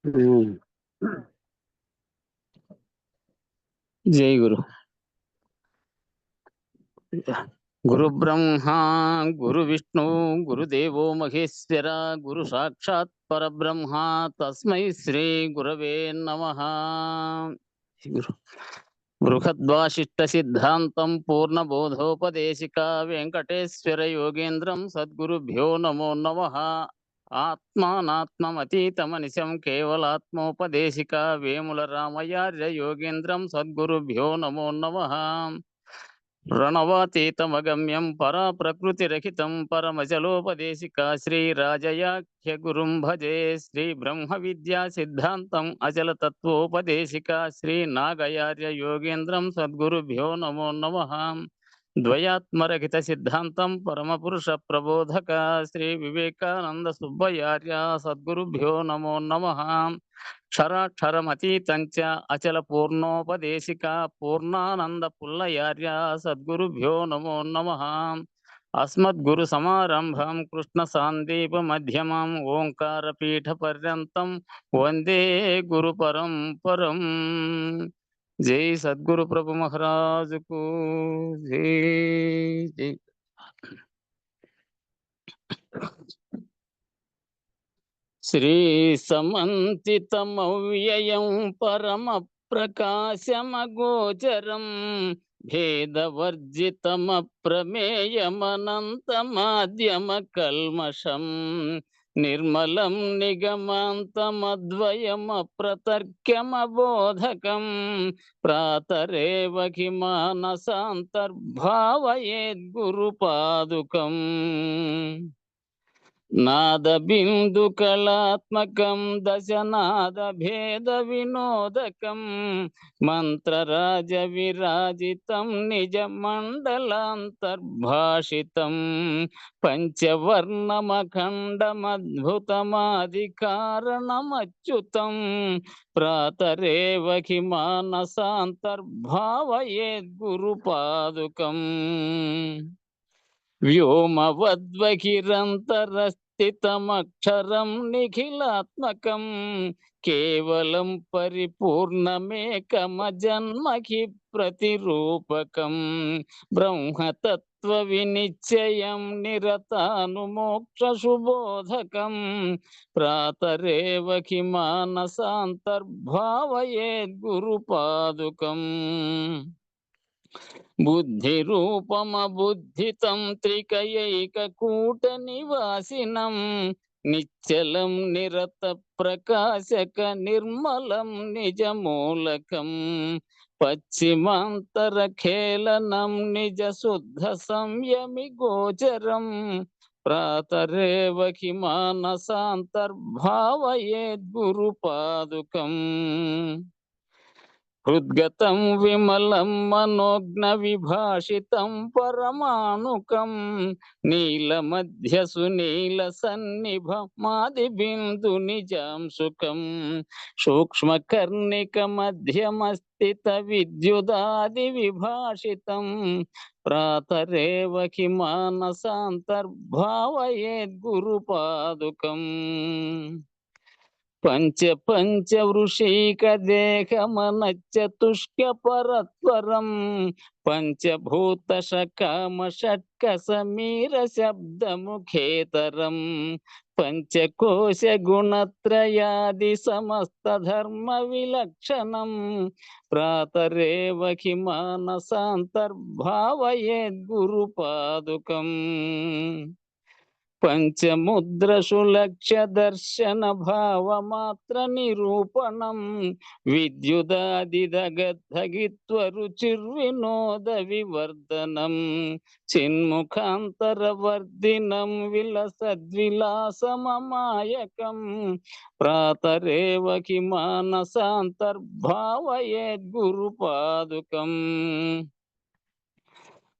जय गुरु। गुरु ब्रह्मा गुरु विष्णु गुरुदेवो महेश्वर गुरु साक्षात् परब्रह्म तस्मै श्री गुरवे नमः। गुरु बृहद्वासिष्ठ सिद्धांतं पूर्ण बोधोपदेशिका वेंकटेश्वर योगेन्द्रं सद्गुरुभ्यो नमो नमः। आत्मानात्मतीतमनिशं केवलात्मोपदेशिका वेमुल रामयार्य योगेन्द्रं सद्गुरुभ्यो नमो नमः। रणवातीतमगम्यं परा प्रकृतिरहितं परमजलोपदेशिका श्रीराजयाख्य गुरुं भजे। श्री ब्रह्म विद्या सिद्धान्तम् अचल तत्वोपदेशिका श्री नागयार्य योगेन्द्रं सद्गुरुभ्यो नमो नमः। द्वयात्मरहित सिद्धांतं परम पुरुष प्रबोधक श्री विवेकानंद सुब्बयार्य सद्गुरुभ्यो नमो नमः। क्षराक्षरमतीतञ्च अचल पूर्णोपदेशिका पूर्णानंद पुल्लयार्य सद्गुरुभ्यो नमो नमः। अस्मद्गुरु समारंभं कृष्ण सांदीप मध्यमं ओंकार पीठ पर्यंतं वंदे गुरु परंपरं। जय सद्गुरु प्रभु महाराज को जय जय। श्री समन्तितमव्ययं परम प्रकाशमगोचरं भेदवर्जितमप्रमेयमनन्तमाद्यमकल्मषम् निर्मलं निगमान्तमद्वयमप्रतर्क्यमबोधकं प्रातरेव किमानसान्तर्भावयेद्गुरुपादुकम् नाद बिंदु कलात्मकं दशनाद भेद विनोदकं मंत्रराज विराजितं निज मंडलांतर्भाषितं पंचवर्णमखंडमद्भुतमादिकारणमच्युतं प्रातरेव किमानसान्तर्भावयेद्गुरुपादुकम् व्योमवद्वहिरन्तरस्थितमक्षरं निखिलात्मकं केवलं परिपूर्णमेकमजन्महि प्रतिरूपकं ब्रह्मतत्त्वविनिश्चयं निरतानुमोक्षशुबोधकं प्रातरेव किमानसान्तर्भावयेद्गुरुपादुकम् बुद्धिरूपमबुद्धितं त्रिकयैककूटनिवासिनं निश्चलं निरतप्रकाशक निर्मलं निजमूलकं पश्चिमान्तरखेलनं निजशुद्धसंयमि गोचरं प्रातरेव किमानसान्तर्भावयेद्गुरुपादुकम् हृद्गतं विमलं मनोज्ञ विभाषितं परमाणुकं नीलमध्यसुनीलसन्निभमादिबिन्दुनिजां सुखं सूक्ष्मकर्णिकमध्यमस्थितविद्युदादिविभाषितं प्रातरेव किमानसान्तर्भावयेद्गुरुपादुकम् पंच पंच वृषिक देहमनच्चतुष्क परत्वरं पंचभूत शकाम षट्क समीर शब्द मुखेतरं पंचकोश गुणत्रयादि समस्त धर्म विलक्षणं प्रातरेव किमानसान्तर्भावयेद्गुरुपादुकम् पंचमुद्रसुलक्ष्य दर्शन भावमात्र निरूपणं विद्युदादिदगद्धगित्वरुचिर्विनोद विवर्धनं चिन्मुखान्तरवर्धिनं विलसद्विलासममायकं प्रातरेव किमानसान्तर्भावयेद्गुरुपादुकम्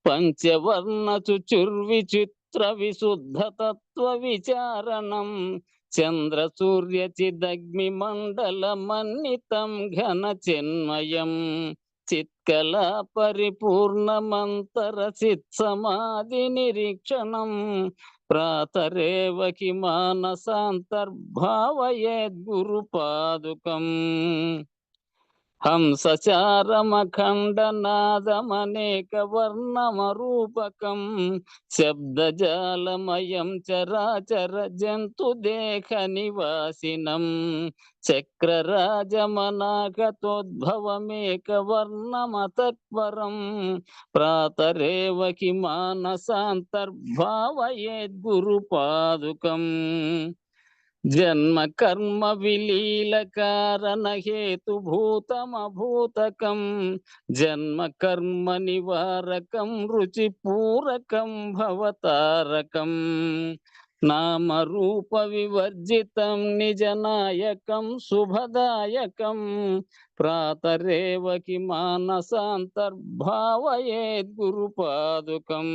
पंचवर्णचुचुर्विचित्र विशुद्ध विचारणं चंद्र सूर्य चिदग्निमण्डलमन्वितं घन चिन्मयं चित्कला परिपूर्णमंतर चित्समाधि निरीक्षणं ప్రాతరేవ కి మానసాంతర్భావయేద్గురుపాదుకం హంసచారమఖండనాదమనేకవర్ణమరూపకం శబ్దజాలమయం చరాచర జంతుదేహ నివాసినం చక్రరాజమనాగతోద్భవమేకవర్ణమతత్పరం ప్రాతరేవ కి మానసాంతర్భావయేద్గురుపాదుకం జన్మ కర్మ విలీల కారణ హేతుభూతమభూతకం జన్మ కర్మ నివారకం రుచి పూరకం భవతారకం నామ రూప వివర్జితం నిజనాయకం శుభదాయకం ప్రాతరేవ కి మానసాంతర్భావయేద్గురుపాదుకం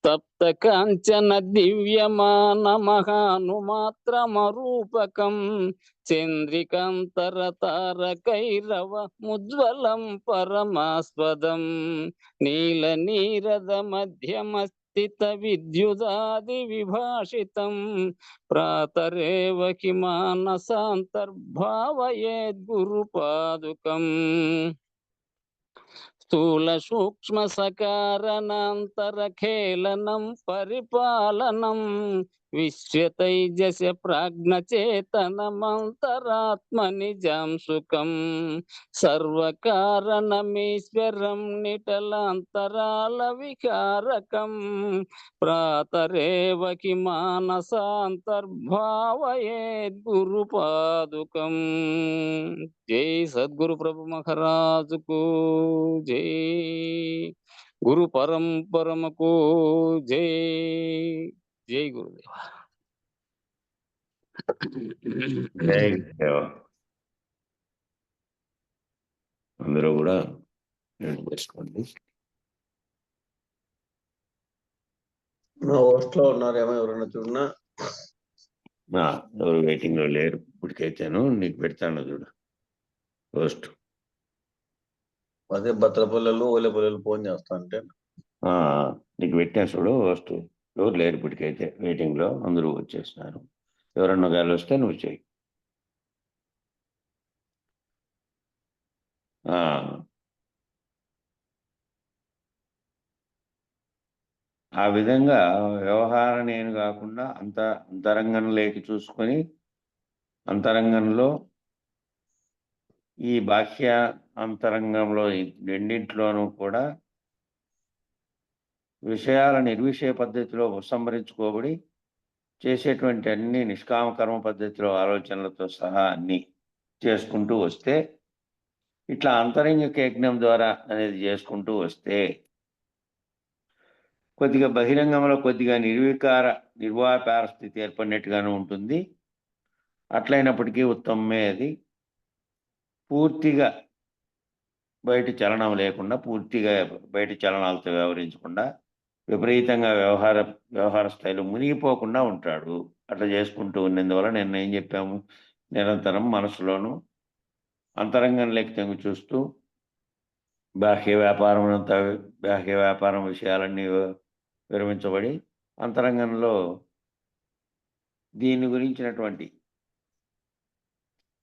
తప్త కాంచన దివ్యమానమహానుమాత్రమరూపకం చంద్రికాంతరతారకైరవ ముజ్వలం పరమాస్పదం నీల నీరద మధ్యమస్థిత విద్యుదాది విభాషితం ప్రాతరేవ కి మానసాంతర్భావయేద్గురుపాదుకం స్థూల సూక్ష్మ సకారణాంతరఖేళనం పరిపాలనం విశ్వతైజస ప్రాజ్ఞచేతనమంతరాత్మనిజం సుఖం సర్వకారణమీశ్వరం నిటలాంతరాల వికారకం ప్రాతరేవ కి మానసాంతర్భావయేద్గురుపాదుకం జై సద్గురు ప్రభు మహారాజుకు జై గురు పరంపరమకు జై జై గురుదేవ జై గురుదేవ. అందరూ కూడా చేసుకోండి. వర్క్ లో ఉన్నారేమో ఎవరైనా చూడనా? ఎవరు వెయిటింగ్ లో లేరు. ఇప్పటికైతేను నీకు పెడతాను చూడు పోస్ట్. అదే బత్తలపల్లెలు ఓలేపల్లెలు ఫోన్ చేస్తా అంటే నీకు పెట్టా చూడు పోస్ట్. ఎవరు లేరు ఇప్పటికైతే వెయిటింగ్ లో, అందరూ వచ్చేస్తున్నారు. ఎవరన్నా గాలి వస్తే నువ్వు చెయ్యి. ఆ విధంగా వ్యవహారం నేను కాకుండా అంతరంగంలోకి చూసుకొని అంతరంగంలో ఈ బాహ్య అంతరంగంలో రెండింటిలోనూ కూడా విషయాల నిర్విషయ పద్ధతిలో ఉపసంహరించుకోబడి చేసేటువంటి అన్ని నిష్కామ కర్మ పద్ధతిలో ఆలోచనలతో సహా అన్ని చేసుకుంటూ వస్తే, ఇట్లా అంతరంగిక యజ్ఞం ద్వారా అనేది చేసుకుంటూ వస్తే కొద్దిగా బహిరంగంలో కొద్దిగా నిర్వాపార స్థితి ఏర్పడినట్టుగానే ఉంటుంది. అట్లయినప్పటికీ ఉత్తమమే. అది పూర్తిగా బయట చలనం లేకుండా, పూర్తిగా బయట చలనాలతో వ్యవహరించకుండా, విపరీతంగా వ్యవహార స్థాయిలో మునిగిపోకుండా ఉంటాడు. అట్లా చేసుకుంటూ ఉన్నందువల్ల నిన్న ఏం చెప్పాము, నిరంతరం మనసులోను అంతరంగంలోకి తెంగు చూస్తూ బాహ్య వ్యాపారం విషయాలన్నీ విరమించబడి అంతరంగంలో దీని గురించినటువంటి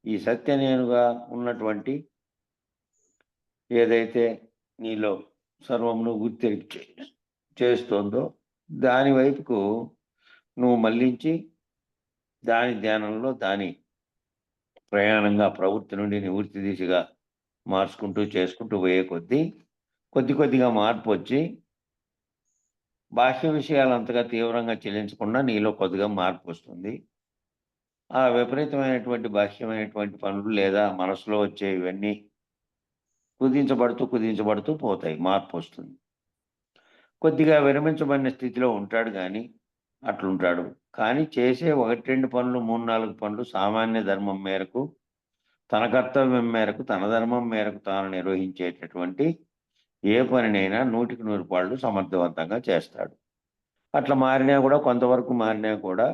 ఈ సత్యనేనుగా ఉన్నటువంటి ఏదైతే నీలో సర్వమును గుర్తి చేస్తోందో దాని వైపుకు నువ్వు మళ్ళించి దాని ధ్యానంలో దాని ప్రయాణంగా ప్రవృత్తి నుండి నివృత్తి దిశగా మార్చుకుంటూ చేసుకుంటూ పోయే కొద్దిగా మార్పు వచ్చి బాహ్య విషయాలు అంతగా తీవ్రంగా చెల్లించకుండా నీలో కొద్దిగా మార్పు వస్తుంది. ఆ విపరీతమైనటువంటి బాహ్యమైనటువంటి పనులు లేదా మనసులో వచ్చే ఇవన్నీ కుదించబడుతూ పోతాయి. మార్పు వస్తుంది. కొద్దిగా విరమించబడిన స్థితిలో ఉంటాడు కానీ అట్లుంటాడు. కానీ చేసే 1-2 పనులు 3-4 పనులు సామాన్య ధర్మం మేరకు, తన కర్తవ్యం మేరకు, తన ధర్మం మేరకు తాను నిర్వహించేటటువంటి ఏ పనినైనా 100% సమర్థవంతంగా చేస్తాడు. అట్లా కొంతవరకు మారినా కూడా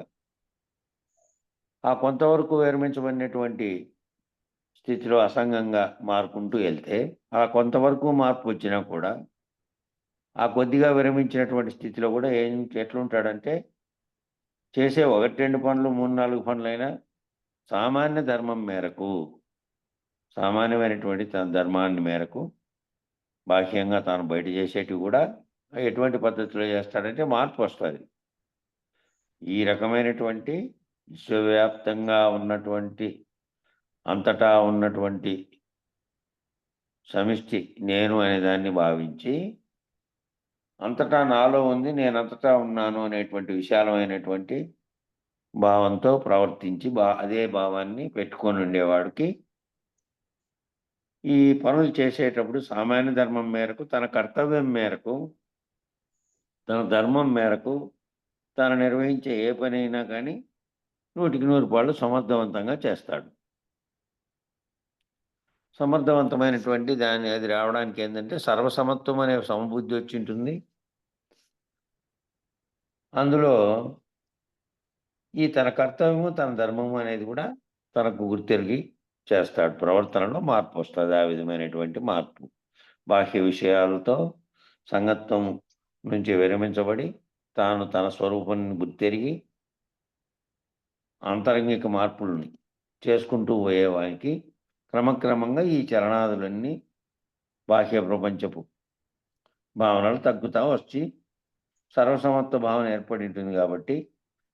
ఆ కొంతవరకు విరమించబడినటువంటి స్థితిలో అసంగంగా మారుకుంటూ వెళ్తే, ఆ కొంతవరకు మార్పు వచ్చినా కూడా ఆ కొద్దిగా విరమించినటువంటి స్థితిలో కూడా ఎట్లుంటాడంటే చేసే 1, 2 పనులు 3, 4 పనులైనా సామాన్య ధర్మం మేరకు, సామాన్యమైనటువంటి తన ధర్మాన్ని మేరకు బాహ్యంగా తాను బయట చేసేటివి కూడా ఎటువంటి పద్ధతిలో చేస్తాడంటే మార్పు వస్తుంది. ఈ రకమైనటువంటి విశ్వవ్యాప్తంగా ఉన్నటువంటి, అంతటా ఉన్నటువంటి సమిష్టి నేను అనే దాన్ని భావించి, అంతటా నాలో ఉంది, నేనంతటా ఉన్నాను అనేటువంటి విశాలమైనటువంటి భావంతో ప్రవర్తించి అదే భావాన్ని పెట్టుకొని ఉండేవాడికి ఈ పనులు చేసేటప్పుడు సామాన్య ధర్మం మేరకు, తన కర్తవ్యం మేరకు, తన ధర్మం మేరకు తాను నిర్వహించే ఏ పనైనా కానీ 100కి 100 సమర్థవంతంగా చేస్తాడు. సమర్థవంతమైనటువంటి అది రావడానికి ఏంటంటే సర్వసమత్వం అనే సమబుద్ధి వచ్చి ఉంటుంది. అందులో ఈ తన కర్తవ్యము, తన ధర్మము అనేది కూడా తనకు గుర్తెరిగి చేస్తాడు. ప్రవర్తనలో మార్పు వస్తుంది. ఆ విధమైనటువంటి మార్పు బాహ్య విషయాలతో సంగత్వం నుంచి విరమించబడి తాను తన స్వరూపాన్ని గుర్తెరిగి ఆంతరంగిక మార్పుల్ని చేసుకుంటూ పోయేవానికి క్రమక్రమంగా ఈ చలనాదులన్నీ బాహ్య ప్రపంచపు భావనలు తగ్గుతూ వచ్చి సర్వసమత్వ భావన ఏర్పడి ఉంటుంది కాబట్టి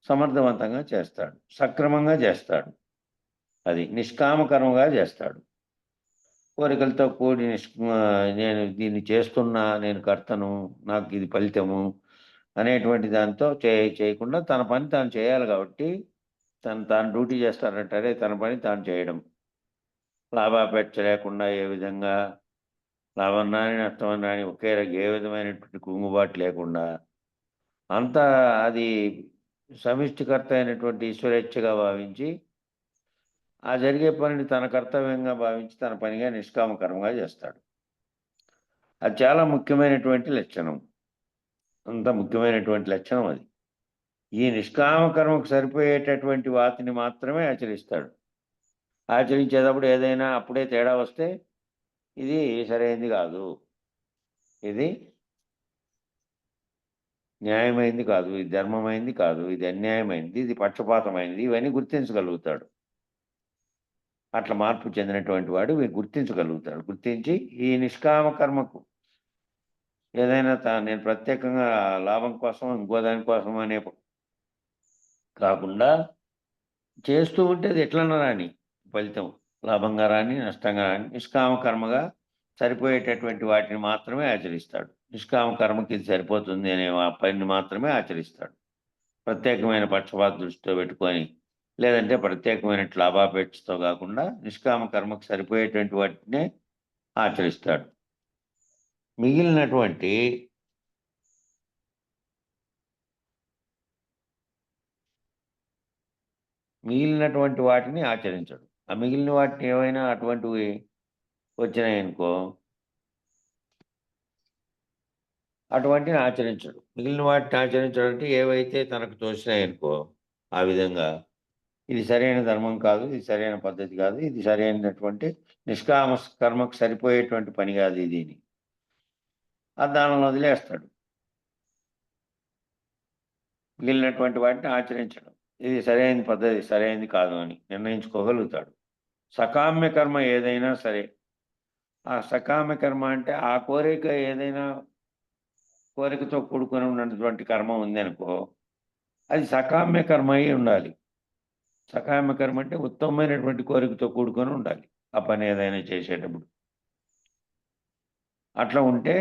సమర్థవంతంగా చేస్తాడు, సక్రమంగా చేస్తాడు. అది నిష్కామకర్మగా చేస్తాడు. కోరికలతో కూడి నేను దీన్ని చేస్తున్నా, నేను కర్తను, నాకు ఇది ఫలితము అనేటువంటి దాంతో చేయకుండా తన పని తాను చేయాలి కాబట్టి తాను డ్యూటీ చేస్తారంటారే తన పని తాను చేయడం. లాభాపేక్ష లేకుండా ఏ విధంగా లాభం రాని నష్టం రాని ఒకే ఏ విధమైనటువంటి కుంగుబాటు లేకుండా అంతా అది సమిష్టికర్త అయినటువంటి ఈశ్వరేచ్ఛగా భావించి ఆ జరిగే పనిని తన కర్తవ్యంగా భావించి తన పనిగా నిష్కామకర్మగా చేస్తాడు. అది చాలా ముఖ్యమైనటువంటి లక్షణం. అంత ముఖ్యమైనటువంటి లక్షణం అది. ఈ నిష్కామకర్మకు సరిపోయేటటువంటి వాటిని మాత్రమే ఆచరిస్తాడు. ఆచరించేటప్పుడు ఏదైనా అప్పుడే తేడా వస్తే ఇది సరైనది కాదు, ఇది న్యాయమైంది కాదు, ఇది ధర్మమైంది కాదు, ఇది అన్యాయమైంది, ఇది పక్షపాతమైంది, ఇవన్నీ గుర్తించగలుగుతాడు. అట్లా మార్పు చెందినటువంటి వాడు గుర్తించగలుగుతాడు. గుర్తించి ఈ నిష్కామ కర్మకు ఏదైనా నేను ప్రత్యేకంగా లాభం కోసం ఇంకో దానికోసం అనే కాకుండా చేస్తూ ఉంటే అది ఎట్లన్నా రాని ఫలితం లాభంగా రాని నష్టంగా రాని నిష్కామ కర్మగా సరిపోయేటటువంటి వాటిని మాత్రమే ఆచరిస్తాడు. నిష్కామ కర్మకి ఇది సరిపోతుంది అనే పనిని మాత్రమే ఆచరిస్తాడు. ప్రత్యేకమైన పక్షపాత దృష్టితో పెట్టుకొని లేదంటే ప్రత్యేకమైన లాభాపేక్షతో కాకుండా నిష్కామ కర్మకు సరిపోయేటువంటి వాటినే ఆచరిస్తాడు. మిగిలినటువంటి వాటిని ఆచరించడు. ఆ మిగిలిన వాటిని ఏవైనా అటువంటివి వచ్చినాయనుకో అటువంటిని ఆచరించడు. మిగిలిన వాటిని ఆచరించడం అంటే ఏవైతే తనకు తోచినాయనుకో ఆ విధంగా ఇది సరైన ధర్మం కాదు, ఇది సరైన పద్ధతి కాదు, ఇది సరైనటువంటి నిష్కామ కర్మకు సరిపోయేటువంటి పని కాదు ఇది దానిని వదిలేస్తాడు. మిగిలినటువంటి వాటిని ఆచరించడం ఇది సరైన పద్ధతి, సరైనది కాదు అని నిర్ణయించుకోగలుగుతాడు. సకామ్య కర్మ ఏదైనా సరే, ఆ సకామ్య కర్మ అంటే ఆ కోరిక ఏదైనా కోరికతో కూడుకొని ఉన్నటువంటి కర్మ ఉంది అనుకో అది సకామ్య కర్మ అయి ఉండాలి. సకామ్య కర్మ అంటే ఉత్తమమైనటువంటి కోరికతో కూడుకొని ఉండాలి ఆ పని ఏదైనా చేసేటప్పుడు. అట్లా ఉంటే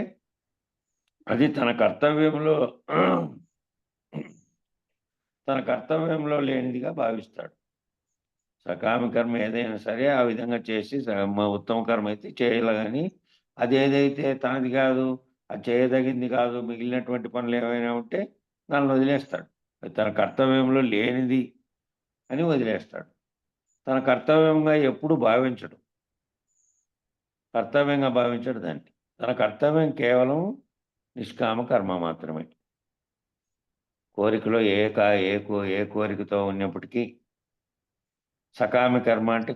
అది తన కర్తవ్యంలో లేనిదిగా భావిస్తాడు. సకామ కర్మ ఏదైనా సరే ఆ విధంగా చేసి ఉత్తమ కర్మ అయితే చేయాలి, కానీ అది ఏదైతే తనది కాదు, అది చేయదగింది కాదు, మిగిలినటువంటి పనులు ఏమైనా ఉంటే దాన్ని వదిలేస్తాడు. తన కర్తవ్యంలో లేనిది అని వదిలేస్తాడు. తన కర్తవ్యంగా ఎప్పుడు భావించడు. దాన్ని. తన కర్తవ్యం కేవలం నిష్కామ కర్మ మాత్రమే. కోరికలో ఏ కోరికతో ఉన్నప్పటికీ సకామ కర్మ అంటే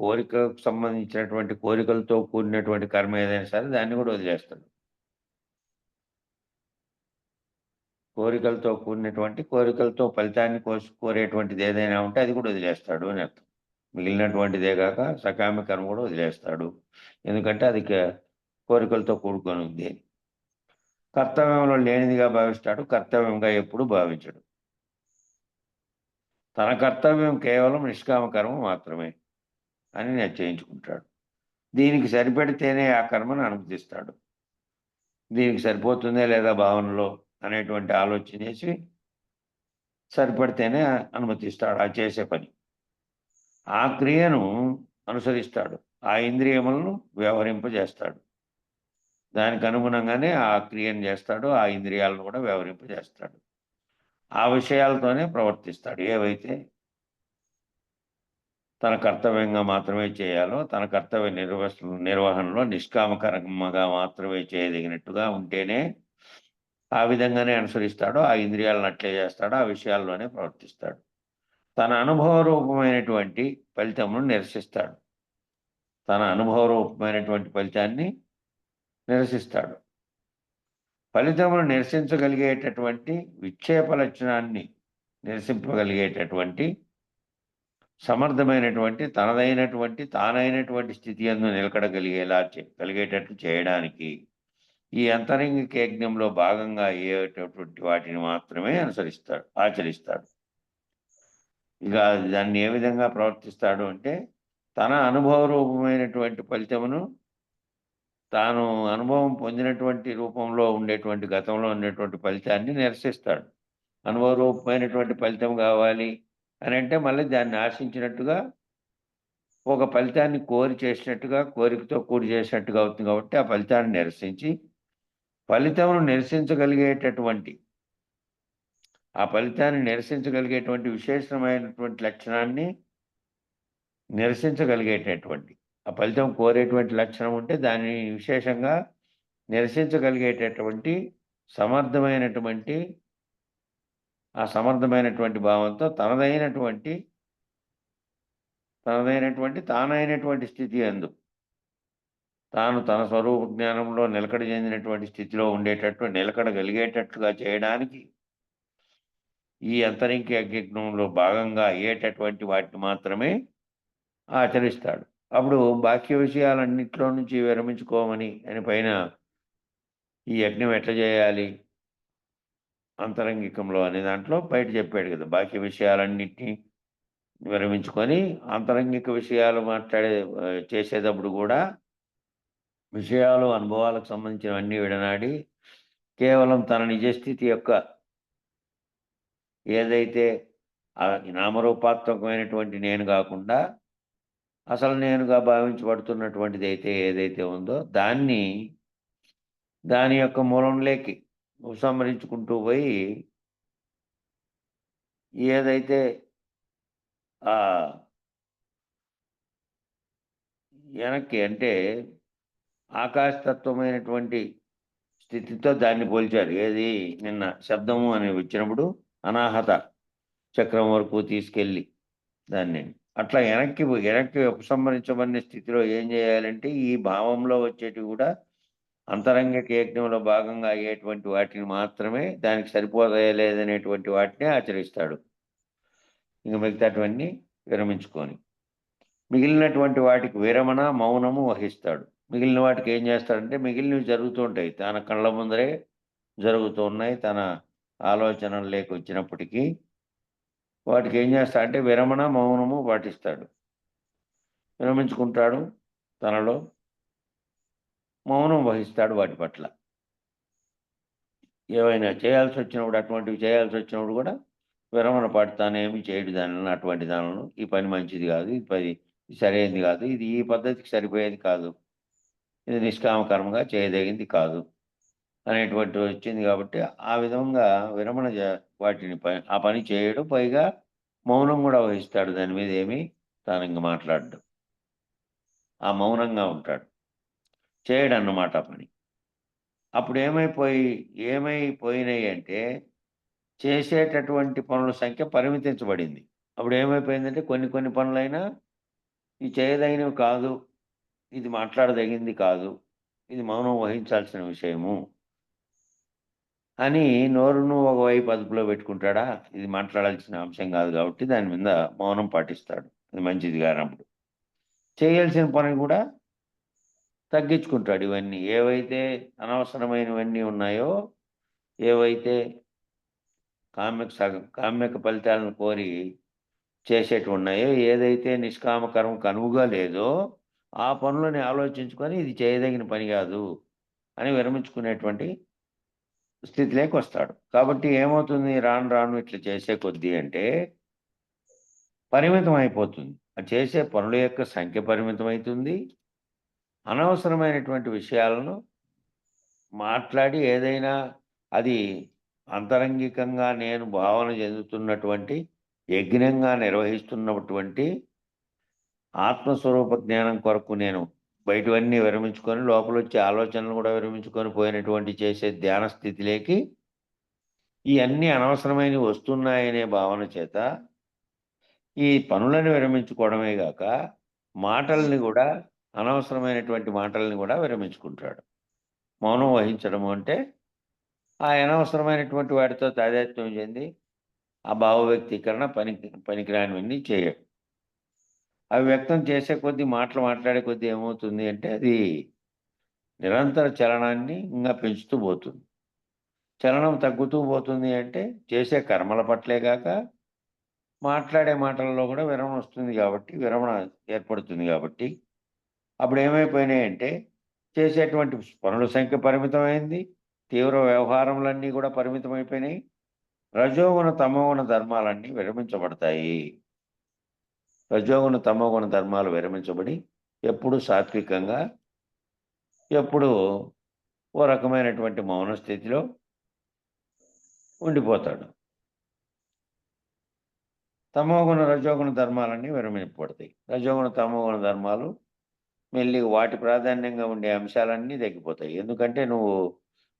కోరికకు సంబంధించినటువంటి కోరికలతో కూడినటువంటి కర్మ ఏదైనా సరే దాన్ని కూడా వదిలేస్తాడు. కోరికలతో కూడినటువంటి, కోరికలతో ఫలితాన్ని కోరేటువంటిది ఏదైనా ఉంటే అది కూడా వదిలేస్తాడు అని అర్థం. మిగిలినటువంటిదే కాక సకామ కర్మ కూడా వదిలేస్తాడు. ఎందుకంటే అది కోరికలతో కూడుకొని ఉంది. కర్తవ్యంలో లేనిదిగా భావిస్తాడు, కర్తవ్యంగా ఎప్పుడు భావించడు. తన కర్తవ్యం కేవలం నిష్కామ కర్మ మాత్రమే అని నిశ్చయించుకుంటాడు. దీనికి సరిపెడితేనే ఆ కర్మను అనుమతిస్తాడు. దీనికి సరిపోతుందే లేదా భావనలో అనేటువంటి ఆలోచన చేసి సరిపడితేనే అనుమతిస్తాడు ఆ చేసే పని. ఆ క్రియను అనుసరిస్తాడు. ఆ ఇంద్రియములను వ్యవహరింపజేస్తాడు. దానికి అనుగుణంగానే ఆ క్రియను చేస్తాడు. ఆ ఇంద్రియాలను కూడా వ్యవహరింపజేస్తాడు. ఆ విషయాలతోనే ప్రవర్తిస్తాడు. ఏవైతే తన కర్తవ్యంగా మాత్రమే చేయాలో, తన కర్తవ్య నిర్వహణలో నిష్కామ కర్మగా మాత్రమే చేయదగినట్టుగా ఉంటేనే ఆ విధంగానే అనుసరిస్తాడు. ఆ ఇంద్రియాలను అట్లే చేస్తాడు. ఆ విషయాల్లోనే ప్రవర్తిస్తాడు. తన అనుభవ రూపమైనటువంటి ఫలితమును నిరసిస్తాడు. తన అనుభవ రూపమైనటువంటి ఫలితాన్ని నిరసిస్తాడు. ఫలితమును నిరసించగలిగేటటువంటి విక్షేప లక్షణాన్ని నిరసింపగలిగేటటువంటి సమర్థమైనటువంటి తానైనటువంటి స్థితి యందు నిలకడగలిగేలా కలిగేటట్లు చేయడానికి ఈ అంతరంగిక యజ్ఞంలో భాగంగా అయ్యేటటువంటి వాటిని మాత్రమే ఆచరిస్తాడు. ఇక దాన్ని ఏ విధంగా ప్రవర్తిస్తాడు అంటే, తన అనుభవ రూపమైనటువంటి ఫలితమును తాను అనుభవం పొందినటువంటి రూపంలో ఉండేటువంటి గతంలో ఉండేటువంటి ఫలితాన్ని నిరసిస్తాడు. అనుభవ రూపమైనటువంటి ఫలితం కావాలి అని అంటే మళ్ళీ దాన్ని ఆశించినట్టుగా ఒక ఫలితాన్ని కోరి చేసినట్టుగా, కోరికతో కూడి చేసినట్టుగా అవుతుంది కాబట్టి ఆ ఫలితాన్ని నిరసించి, ఫలితమును నిరసించగలిగేటటువంటి ఆ ఫలితాన్ని నిరసించగలిగేటువంటి విశేషమైనటువంటి లక్షణాన్ని నిరసించగలిగేటటువంటి ఆ ఫలితం కోరేటువంటి లక్షణం ఉంటే దాన్ని విశేషంగా నిరసించగలిగేటటువంటి సమర్థమైనటువంటి సమర్థమైనటువంటి భావంతో తానైనటువంటి స్థితి యందు తాను తన స్వరూప జ్ఞానంలో నిలకడ చెందినటువంటి స్థితిలో నిలకడగలిగేటట్లుగా చేయడానికి ఈ అంతరింక యజ్ఞంలో భాగంగా అయ్యేటటువంటి వాటిని మాత్రమే ఆచరిస్తాడు. అప్పుడు బాహ్య విషయాలన్నిట్లో నుంచి విరమించుకోమని అని పైన ఈ యజ్ఞం ఎట్లా చేయాలి అంతరంగికంలో అనే దాంట్లో బయట చెప్పాడు కదా. బాహ్య విషయాలన్నిటినీ విరమించుకొని అంతరంగిక విషయాలు చేసేటప్పుడు కూడా విషయాలు, అనుభవాలకు సంబంధించినవన్నీ విడనాడి కేవలం తన నిజస్థితి యొక్క ఏదైతే నామరూపాత్మకమైనటువంటి నేను కాకుండా అసలు నేనుగా భావించబడుతున్నటువంటిది ఏదైతే ఉందో దాని యొక్క మూలంలోకి ఉపసంహరించుకుంటూ పోయి ఏదైతే వెనక్కి అంటే ఆకాశతత్వమైనటువంటి స్థితితో దాన్ని పోల్చారు. ఏది నిన్న శబ్దము అని వచ్చినప్పుడు అనాహత చక్రం వరకు తీసుకెళ్ళి దాన్ని అట్లా వెనక్కి ఉపసంహరించబడిన స్థితిలో ఏం చేయాలంటే ఈ భావంలో వచ్చేటివి కూడా అంతరంగిక యజ్ఞంలో భాగంగా అయ్యేటువంటి వాటిని మాత్రమే, దానికి సరిపోలేదనేటువంటి వాటిని ఆచరిస్తాడు. ఇంక మిగతావన్నీ విరమించుకొని మిగిలినటువంటి వాటికి విరమణ, మౌనము వహిస్తాడు. మిగిలిన వాటికి ఏం చేస్తాడంటే మిగిలినవి జరుగుతూ ఉంటాయి. తన కళ్ళ ముందరే జరుగుతూ ఉన్నాయి. తన ఆలోచనలు వచ్చినప్పటికీ వాటికి ఏం చేస్తాడంటే విరమణ, మౌనము పాటిస్తాడు. విరమించుకుంటాడు. తనలో మౌనం వహిస్తాడు. వాటి పట్ల ఏవైనా చేయాల్సి వచ్చినప్పుడు కూడా విరమణ పాటుతానేమి చేయడు దానిలో అటువంటి దానిలో ఈ పని మంచిది కాదు, ఇది సరైనది కాదు, ఇది ఈ పద్ధతికి సరిపోయేది కాదు, ఇది నిష్కామ కర్మగా చేయదగింది కాదు అనేటువంటి వచ్చింది కాబట్టి ఆ విధంగా విరమణ వాటిని ఆ పని చేయడు. పైగా మౌనం కూడా వహిస్తాడు. దాని మీద ఏమీ తాను ఇంక మాట్లాడడు. ఆ మౌనంగా ఉంటాడు. చేయడు అన్నమాట ఆ పని. అప్పుడు ఏమైపోయినాయి అంటే చేసేటటువంటి పనుల సంఖ్య పరిమితించబడింది. అప్పుడు ఏమైపోయిందంటే కొన్ని పనులైనా ఇది చేయదగినవి కాదు, ఇది మాట్లాడదగింది కాదు, ఇది మౌనం వహించాల్సిన విషయము అని నోరును ఒకవైపు అదుపులో పెట్టుకుంటాడా? ఇది మాట్లాడాల్సిన అంశం కాదు కాబట్టి దాని మీద మౌనం పాటిస్తాడు. అది మంచిది కానప్పుడు. చేయాల్సిన పని కూడా తగ్గించుకుంటాడు. ఇవన్నీ ఏవైతే అనవసరమైనవన్నీ ఉన్నాయో, ఏవైతే కామ్యక ఫలితాలను కోరి చేసేటివి ఉన్నాయో, ఏదైతే నిష్కామ కర్మకు అనువుగా లేదో ఆ పనులని ఆలోచించుకొని ఇది చేయదగిన పని కాదు అని విరమించుకునేటువంటి స్థితిలోకి వస్తాడు. కాబట్టి ఏమవుతుంది, రాను రాను ఇట్లా చేసే కొద్దీ అంటే పరిమితం అయిపోతుంది. ఆ చేసే పనుల యొక్క సంఖ్య పరిమితమవుతుంది. అనవసరమైనటువంటి విషయాలను మాట్లాడి ఏదైనా అది అంతరంగికంగా నేను భావన చెందుతున్నటువంటి, యజ్ఞంగా నిర్వహిస్తున్నటువంటి ఆత్మస్వరూప జ్ఞానం కొరకు నేను బయటవన్నీ విరమించుకొని లోపలొచ్చే ఆలోచనలు కూడా విరమించుకొని పోయినటువంటి చేసే ధ్యాన స్థితిలోకి ఈ అన్నీ అనవసరమైనవి వస్తున్నాయనే భావన చేత ఈ పనులను విరమించుకోవడమే గాక మాటల్ని కూడా అనవసరమైనటువంటి మాటల్ని కూడా విరమించుకుంటాడు. మౌనం వహించడము అంటే ఆ అనవసరమైనటువంటి వాటితో తాదాత్మ్యం చెంది ఆ భావ వ్యక్తీకరణ పనికిరానివన్నీ చేయడు. అవి వ్యక్తం చేసే కొద్దీ మాటలు మాట్లాడే కొద్దీ ఏమవుతుంది అంటే అది నిరంతర చలనాన్ని ఇంకా పెంచుతూ పోతుంది. చలనం తగ్గుతూ పోతుంది అంటే చేసే కర్మల పట్లే కాక మాట్లాడే మాటల్లో కూడా విరమణ వస్తుంది కాబట్టి, విరమణ ఏర్పడుతుంది కాబట్టి అప్పుడు ఏమైపోయినాయంటే చేసేటువంటి పనుల సంఖ్య పరిమితమైంది. తీవ్ర వ్యవహారములన్నీ కూడా పరిమితమైపోయినాయి. రజోగుణ తమోగుణ ధర్మాలన్నీ విరమించబడతాయి. రజోగుణ తమోగుణ ధర్మాలు విరమించబడి ఎప్పుడు సాత్వికంగా, ఎప్పుడు ఓ రకమైనటువంటి మౌన స్థితిలో ఉండిపోతాడు. తమోగుణ రజోగుణ ధర్మాలన్నీ విరమింపబడతాయి. రజోగుణ తమోగుణ ధర్మాలు మెల్లిగా వాటి ప్రాధాన్యంగా ఉండే అంశాలన్నీ తగ్గిపోతాయి. ఎందుకంటే నువ్వు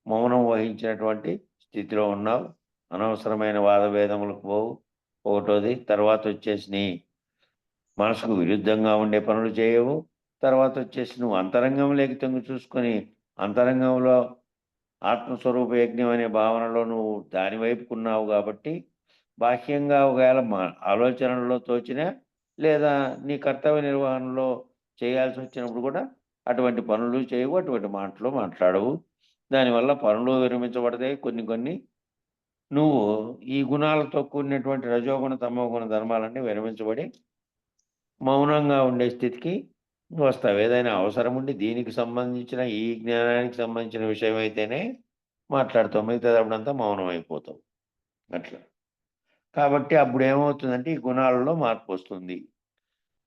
మౌనం వహించినటువంటి స్థితిలో ఉన్నావు. అనవసరమైన వాదభేదములకు పోవు. ఒకటోది. తర్వాత వచ్చేసి నీ మనసుకు విరుద్ధంగా ఉండే పనులు చేయవు. తర్వాత వచ్చేసి నువ్వు అంతరంగంలోకి తొంగి చూసుకొని అంతరంగంలో ఆత్మస్వరూప యజ్ఞం అనే భావనలో నువ్వు దాని వైపుకున్నావు కాబట్టి బాహ్యంగా ఒకవేళ ఆలోచనల్లో తోచిన లేదా నీ కర్తవ్య నిర్వహణలో చేయాల్సి వచ్చినప్పుడు కూడా అటువంటి పనులు చేయవు, అటువంటి మాటలు మాట్లాడవు. దానివల్ల పనులు విరమించబడతాయి. కొన్ని కొన్ని నువ్వు ఈ గుణాలతో కూడినటువంటి రజోగుణ తమోగుణ ధర్మాలన్నీ విరమించబడి మౌనంగా ఉండే స్థితికి వస్తావు. ఏదైనా అవసరం ఉండి దీనికి సంబంధించిన ఈ జ్ఞానానికి సంబంధించిన విషయం అయితేనే మాట్లాడతావు. మిగతాదప్పుడంతా మౌనం అయిపోతావు. అట్లా. కాబట్టి అప్పుడు ఏమవుతుందంటే ఈ గుణాలలో మార్పు వస్తుంది.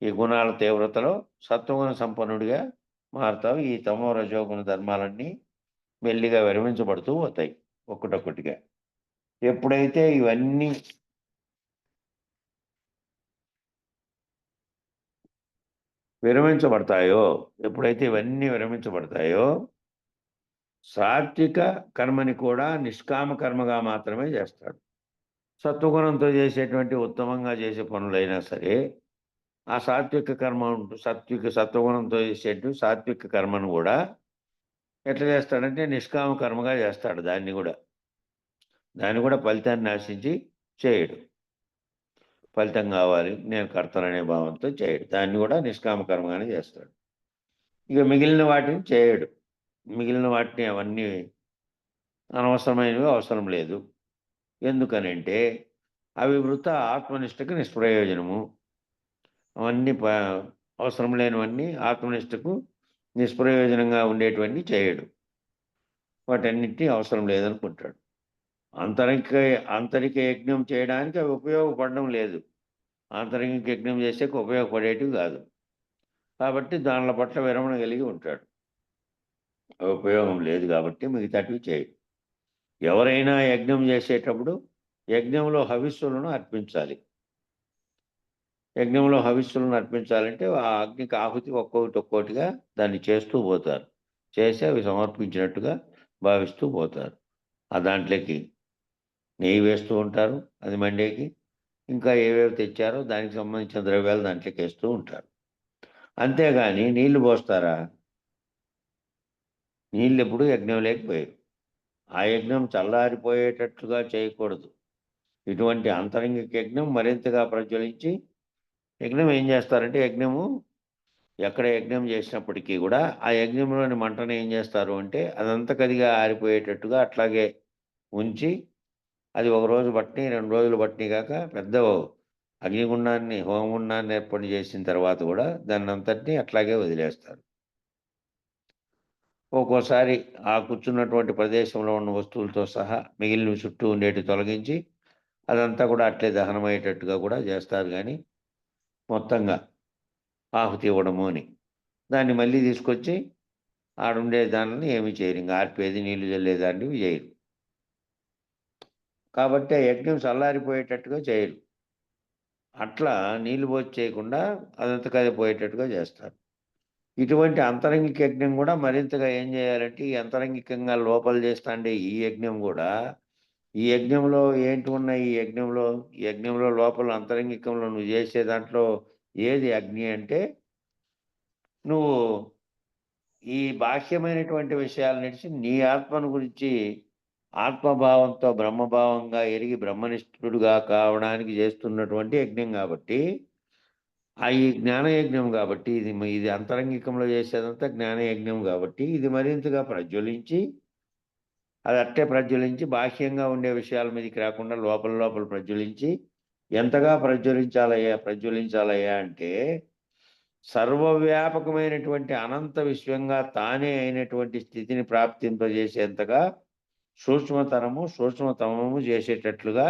ఈ గుణాల తీవ్రతలో సత్వగుణ సంపన్నుడిగా మారుతావు. ఈ తమో రజోగుణ ధర్మాలన్నీ మెల్లిగా విరమించబడుతూ పోతాయి ఒక్కటొక్కటిగా. ఎప్పుడైతే ఇవన్నీ విరమించబడతాయో సాత్విక కర్మని కూడా నిష్కామ కర్మగా మాత్రమే చేస్తాడు. సత్వగుణంతో చేసేటువంటి ఉత్తమంగా చేసే పనులైనా సరే ఆ సాత్విక కర్మ సత్వగుణంతో చేసేటువంటి సాత్విక కర్మను కూడా ఎట్లా చేస్తాడంటే నిష్కామ కర్మగా చేస్తాడు. దాన్ని కూడా ఫలితాన్ని ఆశించి చేయడు. ఫలితం కావాలి, నేను కర్తననే భావంతో చేయడు. దాన్ని కూడా నిష్కామ కర్మగానే చేస్తాడు. ఇక మిగిలిన వాటిని చేయడు. మిగిలిన వాటిని అవన్నీ అనవసరమైనవి, అవసరం లేదు. ఎందుకనంటే అవి వృథా ఆత్మనిష్టకు నిష్ప్రయోజనము. అవన్నీ అవసరం లేనివన్నీ ఆత్మనిష్టకు నిష్ప్రయోజనంగా ఉండేటువంటి చేయడు. వాటన్నిటినీ అవసరం లేదనుకుంటాడు. ఆంతరిక యజ్ఞం చేయడానికి అవి ఉపయోగపడడం లేదు. ఆంతరిక యజ్ఞం చేసే ఉపయోగపడేటివి కాదు. కాబట్టి దానిల పట్ల విరమణ కలిగి ఉంటాడు. ఉపయోగం లేదు కాబట్టి మిగతాటివి చేయడు. ఎవరైనా యజ్ఞం చేసేటప్పుడు యజ్ఞంలో హవిస్సులను అర్పించాలి. యజ్ఞంలో హవిస్సులను అర్పించాలంటే ఆ అగ్నికి ఆహుతి ఒక్కొక్కటిగా దాన్ని చేస్తూ పోతారు. చేసి అవి సమర్పించినట్టుగా భావిస్తూ పోతారు. ఆ దాంట్లోకి నెయ్యి వేస్తూ ఉంటారు. అది మండేకి ఇంకా ఏవేవి తెచ్చారో దానికి సంబంధించిన ద్రవ్యాలు దాంట్లోకి వేస్తూ ఉంటారు. అంతేగాని నీళ్లు పోస్తారా? నీళ్ళు ఎప్పుడు యజ్ఞం లేకపోయారు. ఆ యజ్ఞం చల్లారిపోయేటట్లుగా చేయకూడదు. ఇటువంటి అంతరంగిక యజ్ఞం మరింతగా ప్రజ్వలించి యజ్ఞం ఏం చేస్తారంటే యజ్ఞము ఎక్కడ యజ్ఞం చేసినప్పటికీ కూడా ఆ యజ్ఞంలోని మంటను ఏం చేస్తారు అంటే అదంతకదిగా ఆరిపోయేటట్టుగా అట్లాగే ఉంచి అది ఒక రోజు బట్టి 2 రోజులు బట్టి కాక పెద్ద అగ్నిగుండాన్ని హోమగుండాన్ని ఏర్పాటు చేసిన తర్వాత కూడా దాన్ని అంతటినీ అట్లాగే వదిలేస్తారు. ఒక్కోసారి ఆ కూర్చున్నటువంటి ప్రదేశంలో ఉన్న వస్తువులతో సహా మిగిలిన చుట్టూ ఉండేటి తొలగించి అదంతా కూడా అట్లే దహనమయ్యేటట్టుగా కూడా చేస్తారు కానీ మొత్తంగా ఆహుతి ఇవ్వడము అని. దాన్ని మళ్ళీ తీసుకొచ్చి ఆడుండే దానిని ఏమి చేయరు. ఇంక ఆర్పేది, నీళ్లు జల్లేదాంటివి చేయరు. కాబట్టి ఆ యజ్ఞం చల్లారిపోయేటట్టుగా చేయరు. అట్లా నీళ్లు పోసి చేయకుండా అదంతకదే పోయేటట్టుగా చేస్తారు. ఇటువంటి అంతరంగిక యజ్ఞం కూడా మరింతగా ఏం చేయాలంటే ఈ అంతరంగికంగా లోపల చేస్తాండే ఈ యజ్ఞం కూడా ఈ యజ్ఞంలో ఏంటి ఉన్నాయి ఈ యజ్ఞంలో లోపల అంతరంగికంలో నువ్వు చేసే దాంట్లో ఏది అగ్ని అంటే నువ్వు ఈ బాహ్యమైనటువంటి విషయాలు నడిచి నీ ఆత్మను గురించి ఆత్మభావంతో బ్రహ్మభావంగా ఎరిగి బ్రహ్మనిష్ఠుడుగా కావడానికి చేస్తున్నటువంటి యజ్ఞం కాబట్టి ఈ జ్ఞానయజ్ఞం కాబట్టి ఇది అంతరంగికంలో చేసేదంతా జ్ఞానయజ్ఞం కాబట్టి ఇది మరింతగా ప్రజ్వలించి అది అట్టే ప్రజ్వలించి బాహ్యంగా ఉండే విషయాల మీదకి రాకుండా లోపల ప్రజ్వలించి ఎంతగా ప్రజ్వలించాలయ్యా అంటే సర్వవ్యాపకమైనటువంటి అనంత విశ్వంగా తానే అయినటువంటి స్థితిని ప్రాప్తింపజేసేంతగా సూక్ష్మతమము చేసేటట్లుగా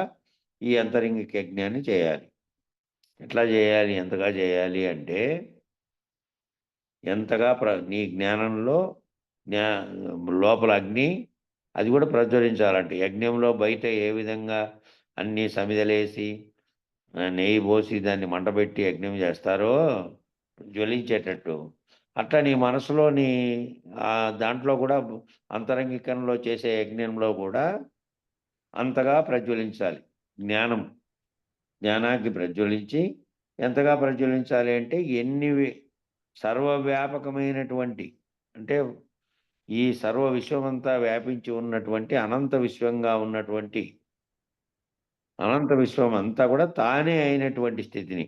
ఈ అంతరంగిక యజ్ఞాన్ని చేయాలి. ఎట్లా చేయాలి? ఎంతగా చేయాలి అంటే ఎంతగా నీ జ్ఞానంలో లోపల అగ్ని అది కూడా ప్రజ్వలించాలంటే యజ్ఞంలో బయట ఏ విధంగా అన్నీ సమిదలేసి నెయ్యి పోసి దాన్ని మంటబెట్టి యజ్ఞం చేస్తారో జ్వలించేటట్టు అట్లా నీ మనసులో దాంట్లో కూడా అంతరంగికంలో చేసే యజ్ఞంలో కూడా అంతగా ప్రజ్వలించాలి. జ్ఞానాగ్ని ప్రజ్వలించి ఎంతగా ప్రజ్వలించాలి అంటే సర్వవ్యాపకమైనటువంటి అంటే ఈ సర్వ విశ్వమంతా వ్యాపించి ఉన్నటువంటి అనంత విశ్వంగా ఉన్నటువంటి అనంత విశ్వం అంతా కూడా తానే అయినటువంటి స్థితిని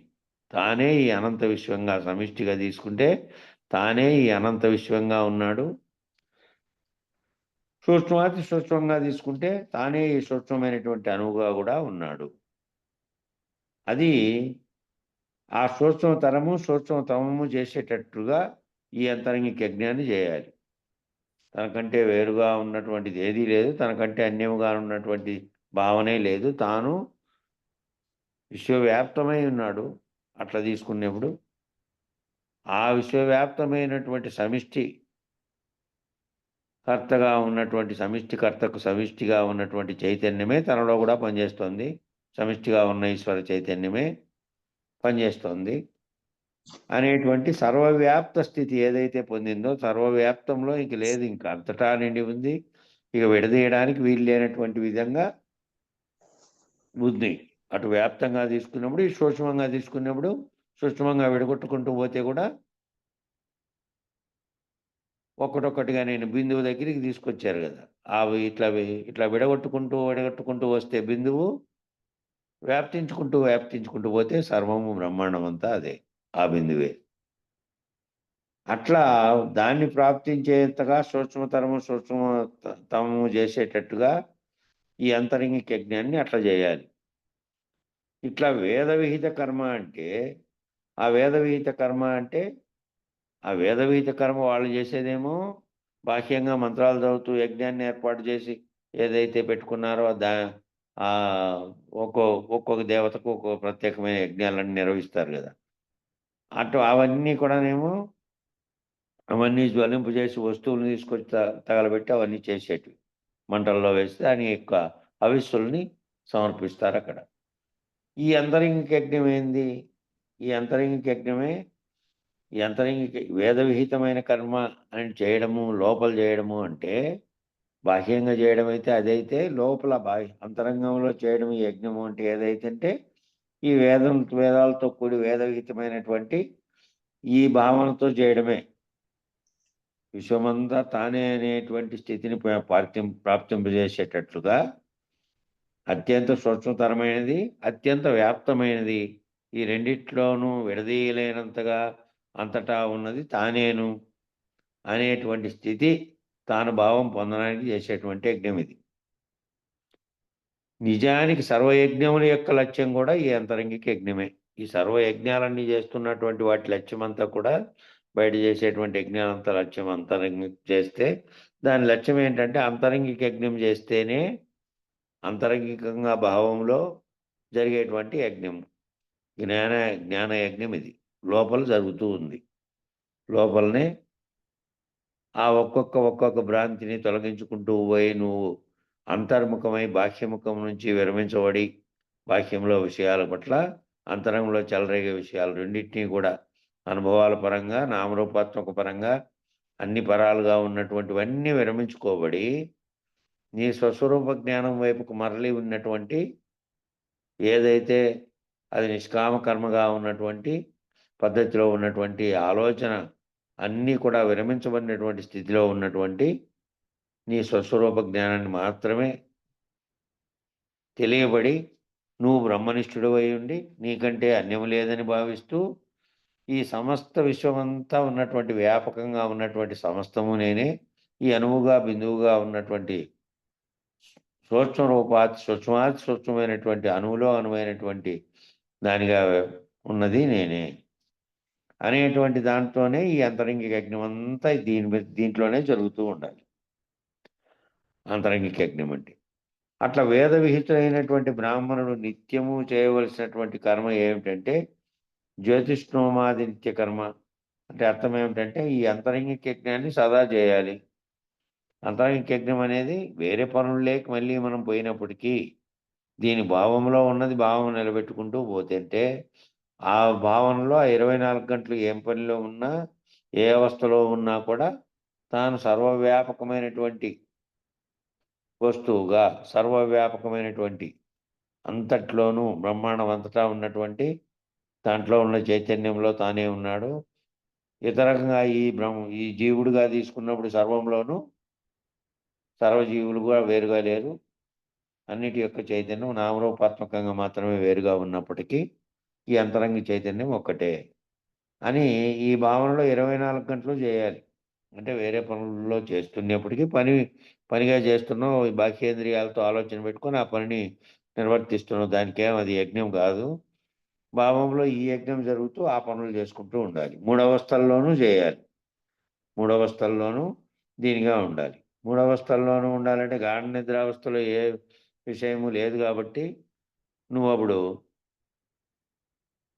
తానే ఈ అనంత విశ్వంగా సమిష్టిగా తీసుకుంటే తానే ఈ అనంత విశ్వంగా ఉన్నాడు. సూక్ష్మాతి సూక్ష్మంగా తీసుకుంటే తానే ఈ సూక్ష్మమైనటువంటి అణువుగా కూడా ఉన్నాడు. అది ఆ సూక్ష్మతమము చేసేటట్టుగా ఈ అంతరంగిక యజ్ఞాన్ని చేయాలి. తనకంటే వేరుగా ఉన్నటువంటిది ఏదీ లేదు, తనకంటే అన్యముగా ఉన్నటువంటి భావనే లేదు. తాను విశ్వవ్యాప్తమై ఉన్నాడు. అట్లా తీసుకునేప్పుడు ఆ విశ్వవ్యాప్తమైనటువంటి సమిష్టి కర్తగా ఉన్నటువంటి సమిష్టికర్తకు సమిష్టిగా ఉన్నటువంటి చైతన్యమే తనలో కూడా పనిచేస్తుంది. సమిష్టిగా ఉన్న ఈశ్వర చైతన్యమే పనిచేస్తుంది అనేటువంటి సర్వవ్యాప్త స్థితి ఏదైతే పొందిందో సర్వవ్యాప్తంలో ఇంక లేదు, ఇంకా అంతటా నిండి ఉంది. ఇక విడదీయడానికి వీలు లేనటువంటి విధంగా బుద్ధి అటు వ్యాప్తంగా తీసుకున్నప్పుడు ఈ సూక్ష్మంగా తీసుకున్నప్పుడు సూక్ష్మంగా విడగొట్టుకుంటూ పోతే కూడా ఒక్కటొక్కటిగా నేను బిందువు దగ్గరికి తీసుకొచ్చారు కదా, అవి ఇట్లా విడగొట్టుకుంటూ వస్తే బిందువు వ్యాప్తించుకుంటూ పోతే సర్వము బ్రహ్మాండం అంతా అదే ఆ బిందువే. అట్లా దాన్ని ప్రాప్తించేంతగా సూక్ష్మతమము చేసేటట్టుగా ఈ అంతరంగిక యజ్ఞాన్ని అట్లా చేయాలి. ఇట్లా వేద విహిత కర్మ అంటే ఆ వేద విహిత కర్మ వాళ్ళు చేసేదేమో బాహ్యంగా మంత్రాలు చదువుతూ యజ్ఞాన్ని ఏర్పాటు చేసి ఏదైతే పెట్టుకున్నారో ఒక్కొక్క దేవతకు ఒక్కొక్క ప్రత్యేకమైన యజ్ఞాలన్నీ నిర్వహిస్తారు కదా. అవన్నీ కూడానేమో అవన్నీ జ్వలింపు చేసి వస్తువులను తీసుకొచ్చి తగలబెట్టి అవన్నీ చేసేటివి మంటల్లో వేస్తే దాని యొక్క హవిస్సుల్ని సమర్పిస్తారు అక్కడ. ఈ అంతరంగిక యజ్ఞం ఏంది? ఈ అంతరంగిక యజ్ఞమే ఈ అంతరంగిక వేద విహితమైన కర్మ అని చేయడము, లోపల చేయడము అంటే బాహ్యంగా చేయడం అయితే అదైతే, లోపల అంతరంగంలో చేయడం ఈ యజ్ఞము అంటే ఏదైతే ఈ వేదాలతో కూడి వేద విహితమైనటువంటి ఈ భావనతో చేయడమే. విశ్వమంతా తానే అనేటువంటి స్థితిని ప్రాప్తింపజేసేటట్లుగా అత్యంత సూక్ష్మతరమైనది, అత్యంత వ్యాప్తమైనది, ఈ రెండిట్లోనూ విడదీయలేనంతగా అంతటా ఉన్నది తానేను అనేటువంటి స్థితి తాను భావం పొందడానికి చేసేటువంటి యజ్ఞం ఇది. నిజానికి సర్వయజ్ఞముల యొక్క లక్ష్యం కూడా ఈ అంతరంగిక యజ్ఞమే. ఈ సర్వయజ్ఞాలన్నీ చేస్తున్నటువంటి వాటి లక్ష్యం అంతా కూడా బయట చేసేటువంటి యజ్ఞాలంతా లక్ష్యం అంతరంగిక చేస్తే దాని లక్ష్యం ఏంటంటే అంతరంగిక యజ్ఞం చేస్తేనే అంతరంగికంగా భావంలో జరిగేటువంటి యజ్ఞం జ్ఞాన యజ్ఞం ఇది. లోపల జరుగుతూ ఉంది. లోపలనే ఆ ఒక్కొక్క భ్రాంతిని తొలగించుకుంటూ పోయి నువ్వు అంతర్ముఖమై బాహ్యముఖం నుంచి విరమించబడి బాహ్యంలో విషయాల పట్ల అంతరంగంలో చెలరేగే విషయాలు రెండింటినీ కూడా అనుభవాల పరంగా నామరూపాత్మక పరంగా అన్ని పరాలుగా ఉన్నటువంటివన్నీ విరమించుకోబడి నీ స్వస్వరూప జ్ఞానం వైపుకు మరలి ఉన్నటువంటి ఏదైతే అది నిష్కామ కర్మగా ఉన్నటువంటి పద్ధతిలో ఉన్నటువంటి ఆలోచన అన్నీ కూడా విరమించబడినటువంటి స్థితిలో ఉన్నటువంటి నీ స్వస్వరూప జ్ఞానాన్ని మాత్రమే తెలియబడి నువ్వు బ్రహ్మనిష్ఠుడు అయి ఉండి నీకంటే అన్యం లేదని భావిస్తూ ఈ సమస్త విశ్వమంతా ఉన్నటువంటి వ్యాపకంగా ఉన్నటువంటి సమస్తము నేనే, ఈ అణువుగా బిందువుగా ఉన్నటువంటి సూక్ష్మాతి సూక్ష్మమైనటువంటి అణువులో అనువైనటువంటి దానిగా ఉన్నది నేనే అనేటువంటి దాంట్లోనే ఈ అంతరంగిక యజ్ఞం అంతా దీంట్లోనే జరుగుతూ ఉండాలి. అంతరంగిక యజ్ఞం అంటే అట్లా వేద విహితులైనటువంటి బ్రాహ్మణుడు నిత్యము చేయవలసినటువంటి కర్మ ఏమిటంటే జ్యోతిష్ణోమాది నిత్య కర్మ. అంటే అర్థం ఏమిటంటే ఈ అంతరంగిక యజ్ఞాన్ని సదా చేయాలి. అంతరంగిక యజ్ఞం అనేది వేరే పనులు లేక మళ్ళీ మనం పోయినప్పటికీ దీని భావంలో ఉన్నది భావం నిలబెట్టుకుంటూ పోతుంటే ఆ భావనలో ఆ 24 గంటలు ఏం పనిలో ఉన్నా ఏ అవస్థలో ఉన్నా కూడా తాను సర్వవ్యాపకమైనటువంటి వస్తువుగా సర్వవ్యాపకమైనటువంటి అంతట్లోనూ బ్రహ్మాండం అంతటా ఉన్నటువంటి దాంట్లో ఉన్న చైతన్యంలో తానే ఉన్నాడు. ఇతరంగా ఈ జీవుడుగా తీసుకున్నప్పుడు సర్వంలోనూ సర్వజీవులు కూడా వేరుగా లేరు. అన్నిటి యొక్క చైతన్యం నామరూపాత్మకంగా మాత్రమే వేరుగా ఉన్నప్పటికీ ఈ అంతరంగ చైతన్యం ఒక్కటే అని ఈ భావనలో 24 గంటలు చేయాలి. అంటే వేరే పనుల్లో చేస్తున్నప్పటికీ పనిగా చేస్తున్నాం. ఈ బాహ్యేంద్రియాలతో ఆలోచన పెట్టుకొని ఆ పనిని నిర్వర్తిస్తున్నాం. దానికేం అది యజ్ఞం కాదు. భావంలో ఈ యజ్ఞం జరుగుతూ ఆ పనులు చేసుకుంటూ ఉండాలి. 3 అవస్థల్లోనూ చేయాలి. 3 అవస్థల్లోనూ దీనిగా ఉండాలి. 3 అవస్థల్లోనూ ఉండాలంటే గాఢ నిద్రావస్థలో ఏ విషయము లేదు కాబట్టి నువ్వు అప్పుడు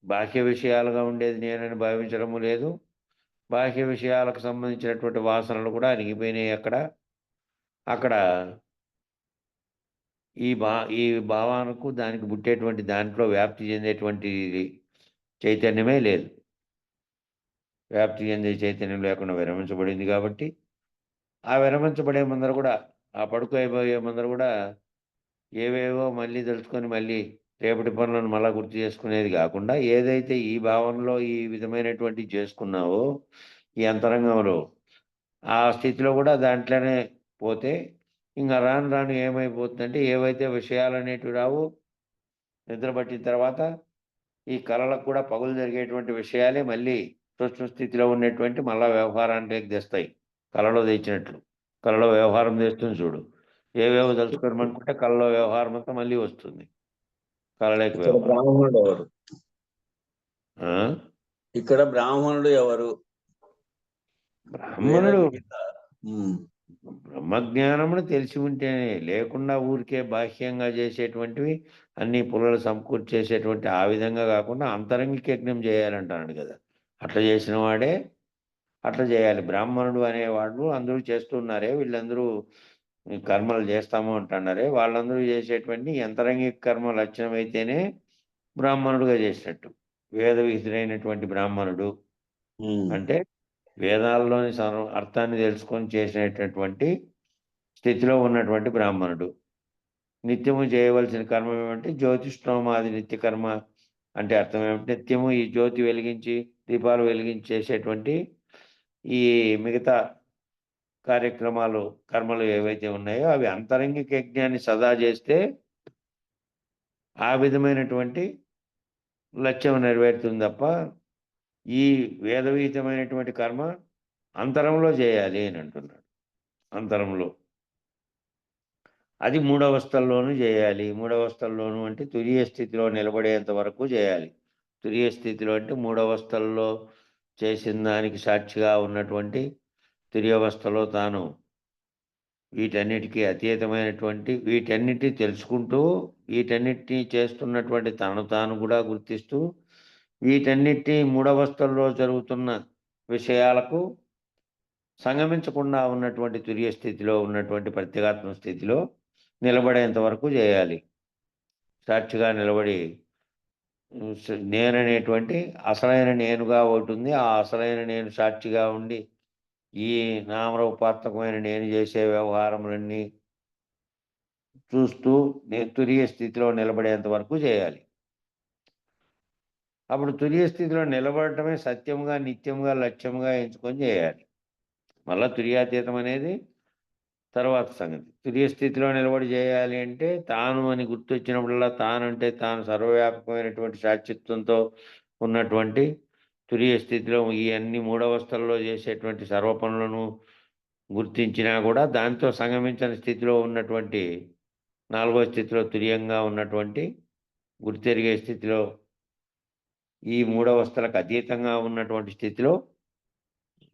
బాహ్య విషయాలుగా ఉండేది నేనని భావించడము లేదు. బాహ్య విషయాలకు సంబంధించినటువంటి వాసనలు కూడా అణిగిపోయినాయి. అక్కడ ఈ భావానికి దానికి పుట్టేటువంటి దాంట్లో వ్యాప్తి చెందేటువంటి చైతన్యమే లేదు. వ్యాప్తి చెందే చైతన్యం లేకుండా విరమించబడింది కాబట్టి ఆ విరమించబడే ముందర కూడా ఆ పడుకోబోయే ముందర కూడా ఏవేవో మళ్ళీ తెలుసుకొని మళ్ళీ రేపటి పనులను మళ్ళా గుర్తు చేసుకునేది కాకుండా ఏదైతే ఈ భావనలో ఈ విధమైనటువంటి చేసుకున్నావో ఈ అంతరంగంలో ఆ స్థితిలో కూడా దాంట్లోనే పోతే ఇంకా రాను ఏమైపోతుందంటే ఏవైతే విషయాలు అనేటివి రావు నిద్ర పట్టిన తర్వాత ఈ కళలకు కూడా పగులు జరిగేటువంటి విషయాలే మళ్ళీ సూక్ష్మ స్థితిలో ఉన్నటువంటి మళ్ళా వ్యవహారానికి తెస్తాయి. కళలో తెచ్చినట్లు కళలో వ్యవహారం తెస్తుంది చూడు. ఏవేవో తెలుసుకోమనుకుంటే కళలో వ్యవహారం అంతా మళ్ళీ వస్తుంది. కళలోకి వ్యవహారం. బ్రాహ్మణుడు ఎవరు? ఆ? ఇక్కడ బ్రాహ్మణుడు ఎవరు? బ్రాహ్మణుడు బ్రహ్మజ్ఞానమును తెలిసి ఉంటేనే, లేకుండా ఊరికే బాహ్యంగా చేసేటువంటివి అన్ని పుల్లలు సమకూర్చేసేటువంటి ఆ విధంగా కాకుండా అంతరంగిక యజ్ఞం చేయాలంటాడు కదా. అట్లా చేసిన వాడే అట్లా చేయాలి. బ్రాహ్మణుడు అనేవాడు అందరూ చేస్తున్నారే, వీళ్ళందరూ కర్మలు చేస్తాము అంటున్నారే, వాళ్ళందరూ చేసేటువంటి అంతరంగిక కర్మ లక్షణం అయితేనే బ్రాహ్మణుడుగా చేసినట్టు. వేద విహితుడైనటువంటి బ్రాహ్మణుడు అంటే వేదాల్లోని అర్థాన్ని తెలుసుకొని చేసినటువంటి స్థితిలో ఉన్నటువంటి బ్రాహ్మణుడు. నిత్యము చేయవలసిన కర్మ ఏమంటే జ్యోతిష్ణోమాది నిత్య కర్మ అంటే అర్థం ఏమంటే నిత్యము ఈ జ్యోతి వెలిగించి దీపాలు వెలిగించి చేసేటువంటి ఈ మిగతా కార్యక్రమాలు కర్మలు ఏవైతే ఉన్నాయో అవి అంతరంగిక యజ్ఞాన్ని సదా చేస్తే ఆ విధమైనటువంటి లక్ష్యం నెరవేరుతుంది తప్ప ఈ వేదవిహితమైనటువంటి కర్మ అంతరంలో చేయాలి అని అంటున్నాడు. అంతరంలో అది మూడవస్థల్లోనూ చేయాలి. మూడవస్థల్లోనూ అంటే తురీయ స్థితిలో నిలబడేంత వరకు చేయాలి. తురీయ స్థితిలో అంటే మూడవస్థల్లో చేసిన దానికి సాక్షిగా ఉన్నటువంటి తురీయావస్థలో తాను వీటన్నిటికీ అతీతమైనటువంటి వీటన్నిటిని తెలుసుకుంటూ వీటన్నిటినీ చేస్తున్నటువంటి తను తాను కూడా గుర్తిస్తూ వీటన్నిటినీ మూడవస్థల్లో జరుగుతున్న విషయాలకు సంగమించకుండా ఉన్నటువంటి తురీయ స్థితిలో ఉన్నటువంటి ప్రత్యేగాత్మ స్థితిలో నిలబడేంత వరకు చేయాలి. సాక్షిగా నిలబడి నేననేటువంటి అసలైన నేనుగా ఒకటి ఉంది. ఆ అసలైన నేను సాక్షిగా ఉండి ఈ నామరూపాత్మకమైన నేను చేసే వ్యవహారములన్నీ చూస్తూ తురీయ స్థితిలో నిలబడేంత వరకు చేయాలి. అప్పుడు తురీయ స్థితిలో నిలబడటమే సత్యముగా నిత్యముగా లక్ష్యముగా ఎంచుకొని చేయాలి. మళ్ళా తురీయాతీతం అనేది తర్వాత సంగతి. తురీయ స్థితిలో నిలబడి చేయాలి అంటే తాను అని గుర్తొచ్చినప్పుడల్లా తానంటే తాను సర్వవ్యాపకమైనటువంటి సాక్షిత్వంతో ఉన్నటువంటి తురీయ స్థితిలో ఈ అన్ని మూడవస్థల్లో చేసేటువంటి సర్వ పనులను గుర్తించినా కూడా దాంతో సంగమించని స్థితిలో ఉన్నటువంటి నాలుగో స్థితిలో తురీయంగా ఉన్నటువంటి గుర్తెరిగే స్థితిలో ఈ మూడవస్థలకు అతీతంగా ఉన్నటువంటి స్థితిలో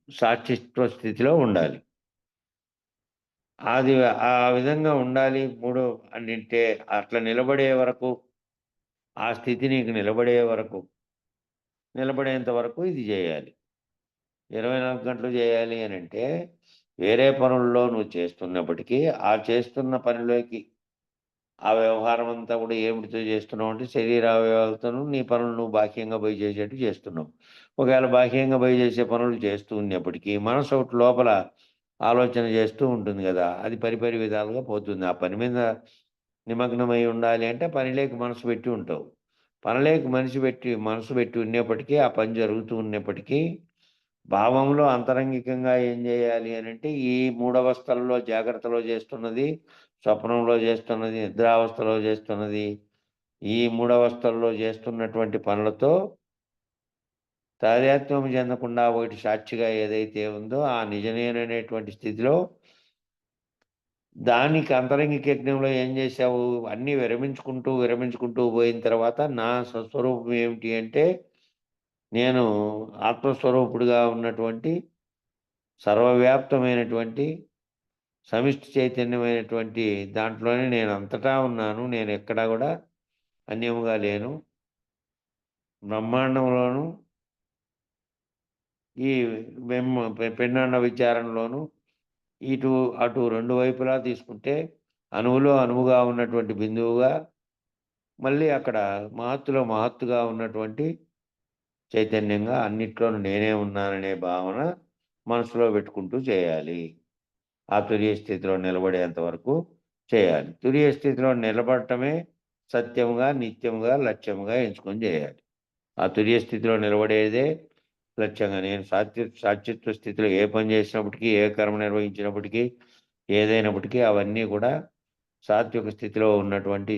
సాక్షిత్వ స్థితిలో ఉండాలి. అది ఆ విధంగా ఉండాలి. మూడో అంటే అట్లా నిలబడే వరకు ఆ స్థితి నీకు నిలబడే వరకు నిలబడేంత వరకు ఇది చేయాలి. 24 గంటలు చేయాలి అని అంటే వేరే పనుల్లో నువ్వు చేస్తున్నప్పటికీ ఆ చేస్తున్న పనిలోకి ఆ వ్యవహారం అంతా కూడా ఏమిటితో చేస్తున్నావు అంటే శరీర అవయవాలతోనూ నీ పనులు నువ్వు బాహ్యంగా పోయి చేసేట్టు చేస్తున్నావు. ఒకవేళ బాహ్యంగా పోయి చేసే పనులు చేస్తూ ఉన్నప్పటికీ మనసు ఒకటి లోపల ఆలోచన చేస్తూ ఉంటుంది కదా, అది పరిపరి విధాలుగా పోతుంది. ఆ పని మీద నిమగ్నమై ఉండాలి అంటే పనిలోకి మనసు పెట్టి ఉంటావు. పనిలోకి మనసు పెట్టి ఉన్నప్పటికీ ఆ పని జరుగుతూ ఉన్నప్పటికీ భావంలో అంతరంగికంగా ఏం చేయాలి అని అంటే ఈ మూడవస్థల్లో జాగ్రత్తలో చేస్తున్నది, స్వప్నంలో చేస్తున్నది, నిద్రావస్థలో చేస్తున్నది, ఈ మూడవస్థల్లో చేస్తున్నటువంటి పనులతో తాదాత్మ్యం చెందకుండా ఒకటి సాక్షిగా ఏదైతే ఉందో ఆ నిజనేననేటువంటి స్థితిలో దానికి అంతరంగిక యజ్ఞంలో ఏం చేశావు? అన్నీ విరమించుకుంటూ పోయిన తర్వాత నా స్వస్వరూపం ఏమిటి అంటే నేను ఆత్మస్వరూపుడుగా ఉన్నటువంటి సర్వవ్యాప్తమైనటువంటి సమిష్టి చైతన్యమైనటువంటి దాంట్లోనే నేను అంతటా ఉన్నాను. నేను ఎక్కడా కూడా అన్యముగా లేను. బ్రహ్మాండంలోను ఈ పిండాండ విచారణలోను ఇటు అటు రెండు వైపులా తీసుకుంటే అణువులో అణువుగా ఉన్నటువంటి బిందువుగా మళ్ళీ అక్కడ మహత్తులో మహత్తుగా ఉన్నటువంటి చైతన్యంగా అన్నిట్లోనూ నేనే ఉన్నాననే భావన మనసులో పెట్టుకుంటూ చేయాలి. ఆ తురీయ స్థితిలో నిలబడేంత వరకు చేయాలి. తురీయ స్థితిలో నిలబడటమే సత్యముగా నిత్యముగా లక్ష్యముగా ఎంచుకొని చేయాలి. ఆ తురీయ స్థితిలో నిలబడేదే లక్ష్యంగా. నేను సాక్షిత్వ స్థితిలో ఏ పని చేసినప్పటికీ ఏ కర్మ నిర్వహించినప్పటికీ ఏదైనప్పటికీ అవన్నీ కూడా సాత్విక స్థితిలో ఉన్నటువంటి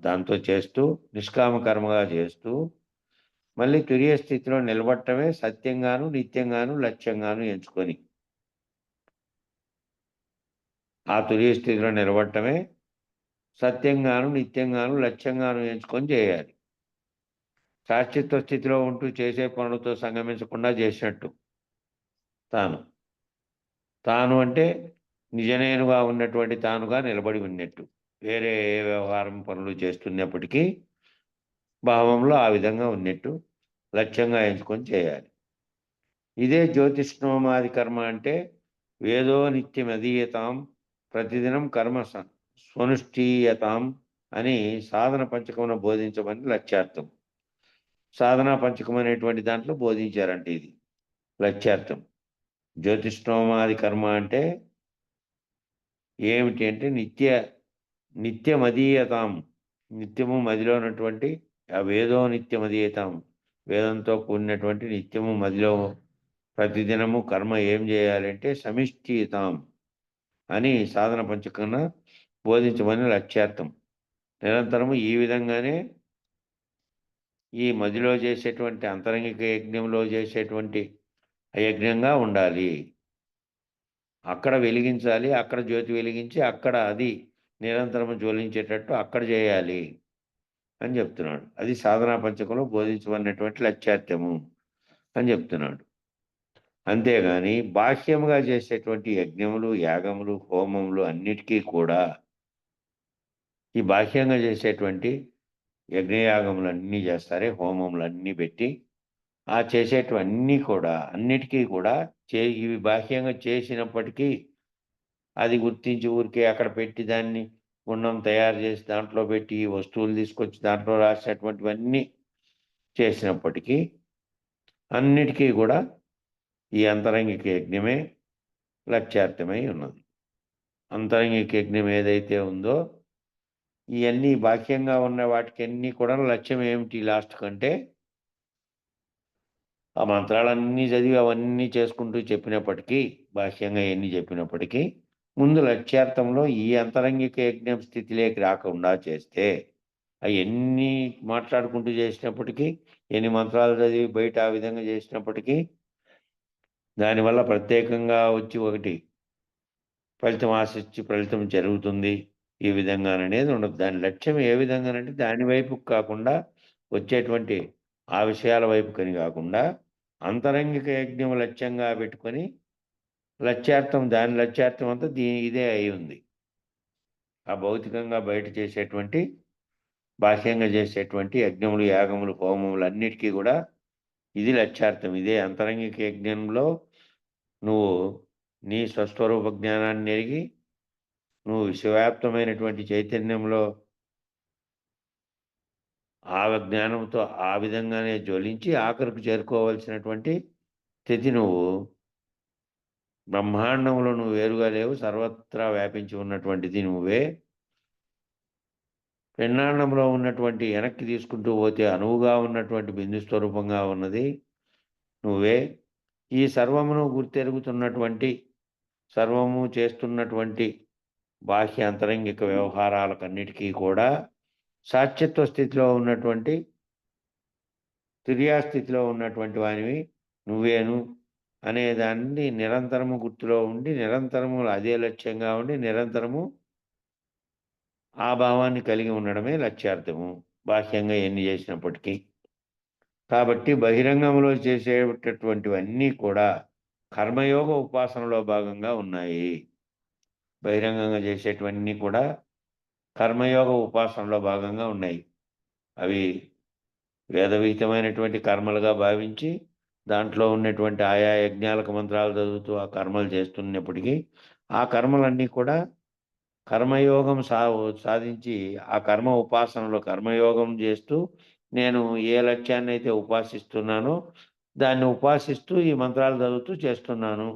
దాంతో చేస్తూ నిష్కామ కర్మగా చేస్తూ మళ్ళీ తురీయ స్థితిలో నిలబడటమే సత్యంగాను నిత్యంగాను లక్ష్యంగాను ఎంచుకొని ఆ తురీయ స్థితిలో నిలబడటమే సత్యంగాను నిత్యంగాను లక్ష్యంగాను ఎంచుకొని చేయాలి. సాక్షిత్వ స్థితిలో ఉంటూ చేసే పనులతో సంగమించకుండా చేసినట్టు తాను అంటే నిజనేనుగా ఉన్నటువంటి తానుగా నిలబడి ఉన్నట్టు. వేరే ఏ వ్యవహారం పనులు చేస్తున్నప్పటికీ భావంలో ఆ విధంగా ఉన్నట్టు లక్ష్యంగా ఎంచుకొని చేయాలి. ఇదే జ్యోతిష్ణోమాది కర్మ అంటే వేదో నిత్యమధీయతాం ప్రతిదినం కర్మ స్వనుష్ఠీయతాం అని సాధన పంచకమున బోధించమని లక్ష్యార్థం. సాధనా పంచకం అనేటువంటి దాంట్లో బోధించారంటే ఇది లక్ష్యార్థం. జ్యోతిష్ణోమాది కర్మ అంటే ఏమిటి అంటే నిత్యమధీయతాం నిత్యము మదిలో ఉన్నటువంటి ఆ వేదో నిత్యమధీయతాం వేదంతో కూడినటువంటి నిత్యము మదిలో ప్రతిదినము కర్మ ఏం చేయాలంటే సమిష్టితాం అని సాధన పంచకన బోధించమని లక్ష్యార్థం. నిరంతరము ఈ విధంగానే ఈ మదిలో చేసేటువంటి అంతరంగిక యజ్ఞంలో చేసేటువంటి యజ్ఞంగా ఉండాలి. అక్కడ వెలిగించాలి, అక్కడ జ్యోతి వెలిగించి అక్కడ అది నిరంతరము జ్వలించేటట్టు అక్కడ చేయాలి అని చెప్తున్నాడు. అది సాధనా పంచకంలో బోధించమన్నటువంటి లక్ష్యార్థము అని చెప్తున్నాడు. అంతేగాని బాహ్యముగా చేసేటువంటి యజ్ఞములు, యాగములు, హోమములు అన్నిటికీ కూడా ఈ బాహ్యంగా చేసేటువంటి యజ్ఞయాగములు అన్నీ చేస్తారే, హోమములు అన్నీ పెట్టి ఆ చేసేటివన్నీ కూడా అన్నిటికీ కూడా ఇవి బాహ్యంగా చేసినప్పటికీ అది గుర్తించి ఊరికే అక్కడ పెట్టి దాన్ని గుండం తయారు చేసి దాంట్లో పెట్టి వస్తువులు తీసుకొచ్చి దాంట్లో రాసేటువంటివన్నీ చేసినప్పటికీ అన్నిటికీ కూడా ఈ అంతరంగిక యజ్ఞమే లక్ష్యార్థమై ఉన్నది. అంతరంగిక యజ్ఞం ఏదైతే ఉందో ఇవన్నీ బాహ్యంగా ఉన్న వాటికన్నీ కూడా లక్ష్యం ఏమిటి లాస్ట్ కంటే ఆ మంత్రాలన్నీ చదివి అవన్నీ చేసుకుంటూ చెప్పినప్పటికీ బాహ్యంగా ఎన్ని చెప్పినప్పటికీ ముందు లక్ష్యార్థంలో ఈ అంతరంగిక యజ్ఞం స్థితిలోకి రాకుండా చేస్తే అవన్నీ మాట్లాడుకుంటూ చేసినప్పటికీ ఎన్ని మంత్రాలు చదివి బయట ఆ విధంగా చేసినప్పటికీ దానివల్ల ప్రత్యేకంగా వచ్చి ఒకటి ఫలితం ఆశించి ఫలితం జరుగుతుంది ఈ విధంగాననేది ఉండదు. దాని లక్ష్యం ఏ విధంగానంటే దాని వైపుకు కాకుండా వచ్చేటువంటి ఆ విషయాల వైపుకని కాకుండా అంతరంగిక యజ్ఞం లక్ష్యంగా పెట్టుకొని లక్ష్యార్థం దాని లక్ష్యార్థం అంతా ఇదే అయి ఉంది. ఆ భౌతికంగా బయట చేసేటువంటి బాహ్యంగా చేసేటువంటి యజ్ఞములు, యాగములు, హోమములు అన్నిటికీ కూడా ఇది లక్ష్యార్థం. ఇదే అంతరంగిక యజ్ఞంలో నువ్వు నీ స్వస్వరూప జ్ఞానాన్ని ఎరిగి నువ్వు విశ్వవ్యాప్తమైనటువంటి చైతన్యంలో ఆ జ్ఞానంతో ఆ విధంగానే జ్వలించి ఆఖరికి చేరుకోవాల్సినటువంటి స్థితి నువ్వు బ్రహ్మాండంలో నువ్వు వేరుగా లేవు, సర్వత్రా వ్యాపించి ఉన్నటువంటిది నువ్వే. పిండాండంలో ఉన్నటువంటి వెనక్కి తీసుకుంటూ పోతే అణువుగా ఉన్నటువంటి బిందు స్వరూపంగా ఉన్నది నువ్వే. ఈ సర్వమును గుర్తెరుగుతున్నటువంటి సర్వము చేస్తున్నటువంటి బాహ్య అంతరంగిక వ్యవహారాలకన్నిటికీ కూడా సాక్షిత్వ స్థితిలో ఉన్నటువంటి తుర్యాస్థితిలో ఉన్నటువంటి వానివి నువ్వేను అనేదాన్ని నిరంతరము గుర్తులో ఉండి నిరంతరము అదే లక్ష్యంగా ఉండి నిరంతరము ఆ భావాన్ని కలిగి ఉండడమే లక్ష్యార్థము బాహ్యంగా ఎన్ని చేసినప్పటికీ. కాబట్టి బహిరంగంలో చేసేటటువంటివన్నీ కూడా కర్మయోగ ఉపాసనలో భాగంగా ఉన్నాయి. బహిరంగంగా చేసేటివన్నీ కూడా కర్మయోగ ఉపాసనలో భాగంగా ఉన్నాయి. అవి వేదవిహితమైనటువంటి కర్మలుగా భావించి దాంట్లో ఉన్నటువంటి ఆయా యజ్ఞాలకు మంత్రాలు చదువుతూ ఆ కర్మలు చేస్తున్నప్పటికీ ఆ కర్మలన్నీ కూడా కర్మయోగం సాధించి ఆ కర్మ ఉపాసనలో కర్మయోగం చేస్తూ నేను ఏ లక్ష్యాన్ని అయితే ఉపాసిస్తున్నానో దాన్ని ఉపాసిస్తూ ఈ మంత్రాలు చదువుతూ చేస్తున్నాను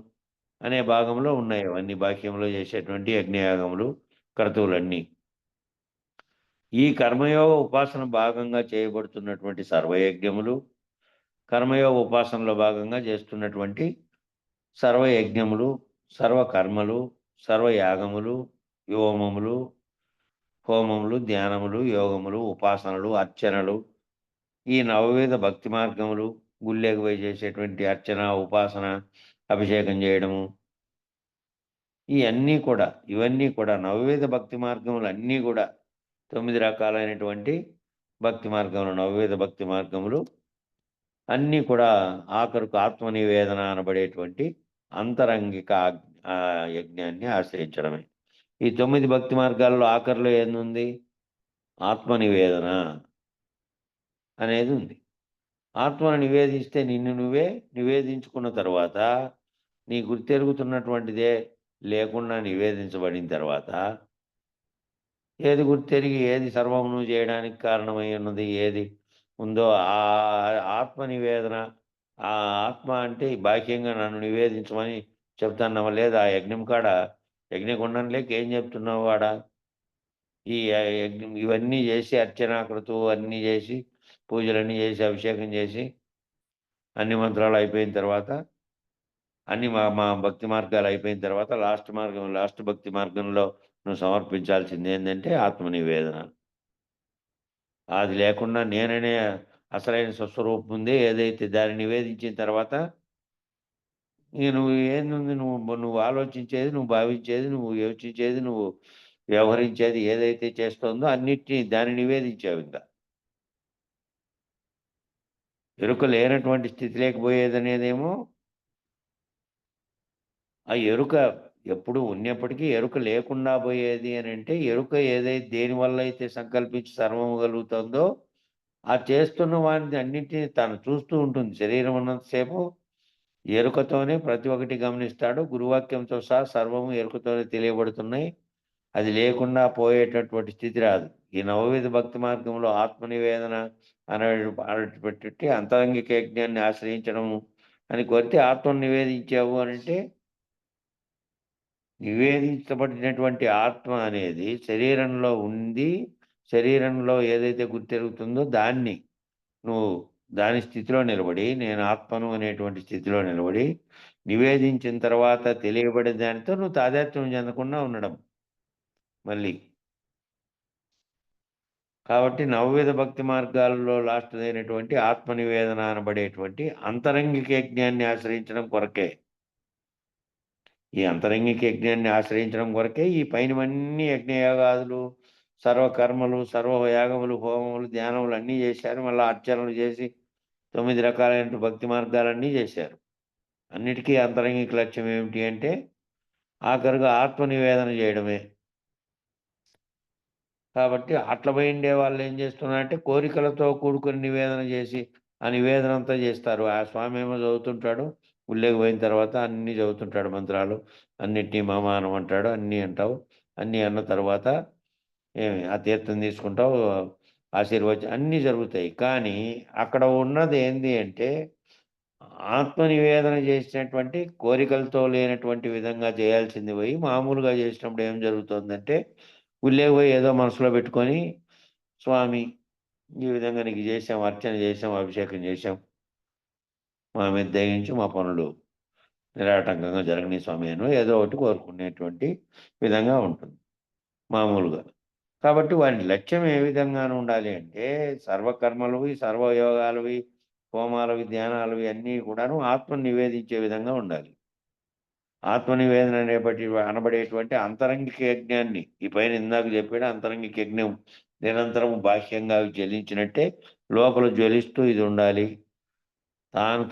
అనే భాగంలో ఉన్నాయి అవన్నీ బాహ్యంలో చేసేటువంటి యజ్ఞయాగములు, క్రతువులన్నీ. ఈ కర్మయోగ ఉపాసన భాగంగా చేయబడుతున్నటువంటి సర్వయజ్ఞములు, కర్మయోగ ఉపాసనలో భాగంగా చేస్తున్నటువంటి సర్వయజ్ఞములు, సర్వకర్మలు, సర్వయాగములు, వ్యోమములు, హోమములు, ధ్యానములు, యోగములు, ఉపాసనలు, అర్చనలు, ఈ నవవిధ భక్తి మార్గములు, గుళ్ళేకి పోయి చేసేటువంటి అర్చన, ఉపాసన, అభిషేకం చేయడము, ఇవన్నీ కూడా నవవిధ భక్తి మార్గములు అన్నీ కూడా 9 రకాలైనటువంటి భక్తి మార్గములు, నవవిధ భక్తి మార్గములు అన్నీ కూడా ఆఖరుకు ఆత్మనివేదన అనబడేటువంటి అంతరంగిక యజ్ఞాన్ని ఆశ్రయించడమే. ఈ 9 భక్తి మార్గాల్లో ఆఖరిలో ఏందుంది? ఆత్మనివేదన అనేది ఉంది. ఆత్మను నివేదిస్తే నిన్ను నువ్వే నివేదించుకున్న తర్వాత నీ గుర్తెరుగుతున్నటువంటిదే లేకుండా నివేదించబడిన తర్వాత ఏది గుర్తెరిగి ఏది సర్వమును చేయడానికి కారణమై ఉన్నది ఏది ఉందో ఆ ఆత్మ నివేదన, ఆ ఆత్మ అంటే బాహ్యంగా నన్ను నివేదించమని చెప్తున్నావా లేదా? ఆ యజ్ఞం కాడ యజ్ఞగుండం లేక ఏం చెప్తున్నావు వాడ? ఈ యజ్ఞం ఇవన్నీ చేసి అర్చనాకృతు అన్నీ చేసి పూజలన్నీ చేసి అభిషేకం చేసి అన్ని మంత్రాలు అయిపోయిన తర్వాత అన్ని మా భక్తి మార్గాలు అయిపోయిన తర్వాత లాస్ట్ భక్తి మార్గంలో నువ్వు సమర్పించాల్సింది ఏంటంటే ఆత్మ నివేదన. అది లేకుండా నేననే అసలైన స్వస్వరూపం ఉంది ఏదైతే దాన్ని నివేదించిన తర్వాత నువ్వు ఏంది నువ్వు ఆలోచించేది, నువ్వు భావించేది, నువ్వు యోచించేది, నువ్వు వ్యవహరించేది ఏదైతే చేస్తుందో అన్నిటినీ దాన్ని నివేదించావు ఇంకా. ఎరుక లేనటువంటి స్థితి లేకపోయేదనేదేమో ఆ ఎరుక ఎప్పుడు ఉన్నప్పటికీ ఎరుక లేకుండా పోయేది అని అంటే ఎరుక ఏదైతే దేనివల్ల అయితే సంకల్పించి సర్వము కలుగుతుందో ఆ చేస్తున్న వాడిని అన్నింటినీ తను చూస్తూ ఉంటుంది. శరీరం ఉన్నంతసేపు ఎరుకతోనే ప్రతి ఒక్కటి గమనిస్తాడు. గురువాక్యంతో సహా సర్వము ఎరుకతోనే తెలియబడుతున్నాయి. అది లేకుండా పోయేటటువంటి స్థితి రాదు. ఈ నవవిధ భక్తి మార్గంలో ఆత్మ నివేదన అనేటువంటి అంతరంగిక యజ్ఞాన్ని ఆశ్రయించడము అని కోరితే ఆత్మను నివేదించావు అని అంటే నివేదించబడినటువంటి ఆత్మ అనేది శరీరంలో ఉంది. శరీరంలో ఏదైతే గుర్తెరుగుతుందో దాన్ని నువ్వు దాని స్థితిలో నిలబడి నేను ఆత్మను అనేటువంటి స్థితిలో నిలబడి నివేదించిన తర్వాత తెలియబడే దానితో నువ్వు తాదాత్మ్యం చెందకుండా ఉండడం మళ్ళీ. కాబట్టి నవవిధ భక్తి మార్గాలలో లాస్ట్ అయినటువంటి ఆత్మ నివేదన అనబడేటువంటి అంతరంగిక యజ్ఞాన్ని ఆశ్రయించడం కొరకే. ఈ అంతరంగిక యజ్ఞాన్ని ఆశ్రయించడం కొరకే ఈ పైనవన్నీ యజ్ఞయాగాదులు, సర్వకర్మలు, సర్వయాగములు, హోమములు, ధ్యానములు అన్నీ చేశారు. మళ్ళీ అర్చనలు చేసి 9 రకాలైన భక్తి మార్గాలన్నీ చేశారు. అన్నిటికీ అంతరంగిక లక్ష్యం ఏమిటి అంటే ఆఖరుగా ఆత్మ నివేదన చేయడమే. కాబట్టి అట్ల పోయిండే వాళ్ళు ఏం చేస్తున్నారంటే కోరికలతో కూడుకొని నివేదన చేసి ఆ నివేదన అంతా చేస్తారు. ఆ స్వామి ఏమో చదువుతుంటాడు, గుళ్ళోకి పోయిన తర్వాత అన్నీ చదువుతుంటాడు మంత్రాలు, అన్నిటినీ మామానం అంటాడు, అన్నీ అంటావు. అన్నీ అన్న తర్వాత ఆ తీర్థం తీసుకుంటావు, ఆశీర్వచనం అన్నీ జరుగుతాయి. కానీ అక్కడ ఉన్నది ఏంది అంటే ఆత్మ నివేదన చేసినటువంటి కోరికలతో లేనటువంటి విధంగా చేయాల్సింది పోయి మామూలుగా చేసినప్పుడు ఏం జరుగుతుందంటే గుళ్ళోకి పోయి ఏదో మనసులో పెట్టుకొని స్వామి ఈ విధంగా నీకు చేసాం, అర్చన చేసాం, అభిషేకం చేసాం, మా మీద దయించి మా పనులు నిరాటంకంగా జరగని స్వామి అని ఏదో ఒకటి కోరుకునేటువంటి విధంగా ఉంటుంది మామూలుగా. కాబట్టి వారి లక్ష్యం ఏ విధంగానూ ఉండాలి అంటే సర్వకర్మలవి, సర్వయోగాలవి, హోమాలవి, ధ్యానాలవి అన్నీ కూడాను ఆత్మను నివేదించే విధంగా ఉండాలి. ఆత్మ నివేదన అనబడేటువంటి అంతరంగిక యజ్ఞాన్ని ఈ పైన ఇందాక చెప్పాడు. అంతరంగిక యజ్ఞం నిరంతరం బాహ్యంగా జ్వలించినట్టే లోపల జ్వలిస్తూ ఇది ఉండాలి.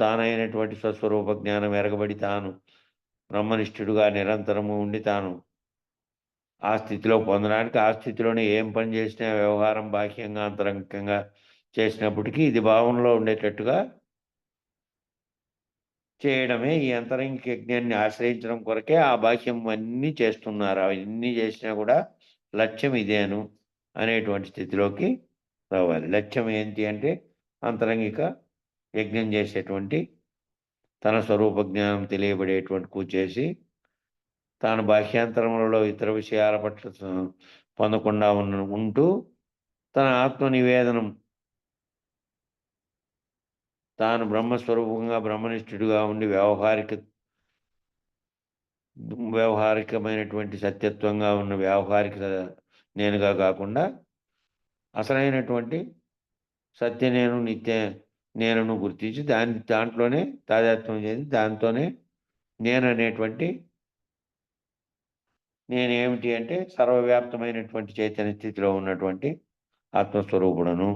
తానైనటువంటి స్వస్వరూప జ్ఞానం ఎరగబడి తాను బ్రహ్మనిష్ఠుడుగా నిరంతరము ఉండి తాను ఆ స్థితిలో పొందడానికి ఆ స్థితిలోనే ఏం పని చేసినా వ్యవహారం బాహ్యంగా అంతరంగికంగా చేసినప్పటికీ ఇది భావనలో ఉండేటట్టుగా చేయడమే ఈ అంతరంగిక యజ్ఞాన్ని ఆశ్రయించడం కొరకే ఆ బాహ్యం అన్నీ చేస్తున్నారు. అవన్నీ చేసినా కూడా లక్ష్యం ఇదేను అనేటువంటి స్థితిలోకి రావాలి. లక్ష్యం ఏంటి అంటే అంతరంగిక యజ్ఞం చేసేటువంటి తన స్వరూప జ్ఞానం తెలియబడేటువంటి చేసి తాను బాహ్యాంతరములలో ఇతర విషయాల పట్ల పొందకుండా ఉంటూ తన ఆత్మ నివేదనం తాను బ్రహ్మస్వరూపంగా బ్రహ్మనిష్ఠుడిగా ఉండి వ్యవహారికమైనటువంటి సత్యత్వంగా ఉన్న వ్యవహారిక నేనుగా కాకుండా అసలైనటువంటి సత్య నేను నిత్య నేనును గుర్తించి దాంట్లోనే తాదాత్మ్యం చెంది దాంతోనే నేను అనేటువంటి నేనేమిటి అంటే సర్వవ్యాప్తమైనటువంటి చైతన్య స్థితిలో ఉన్నటువంటి ఆత్మస్వరూపుడను.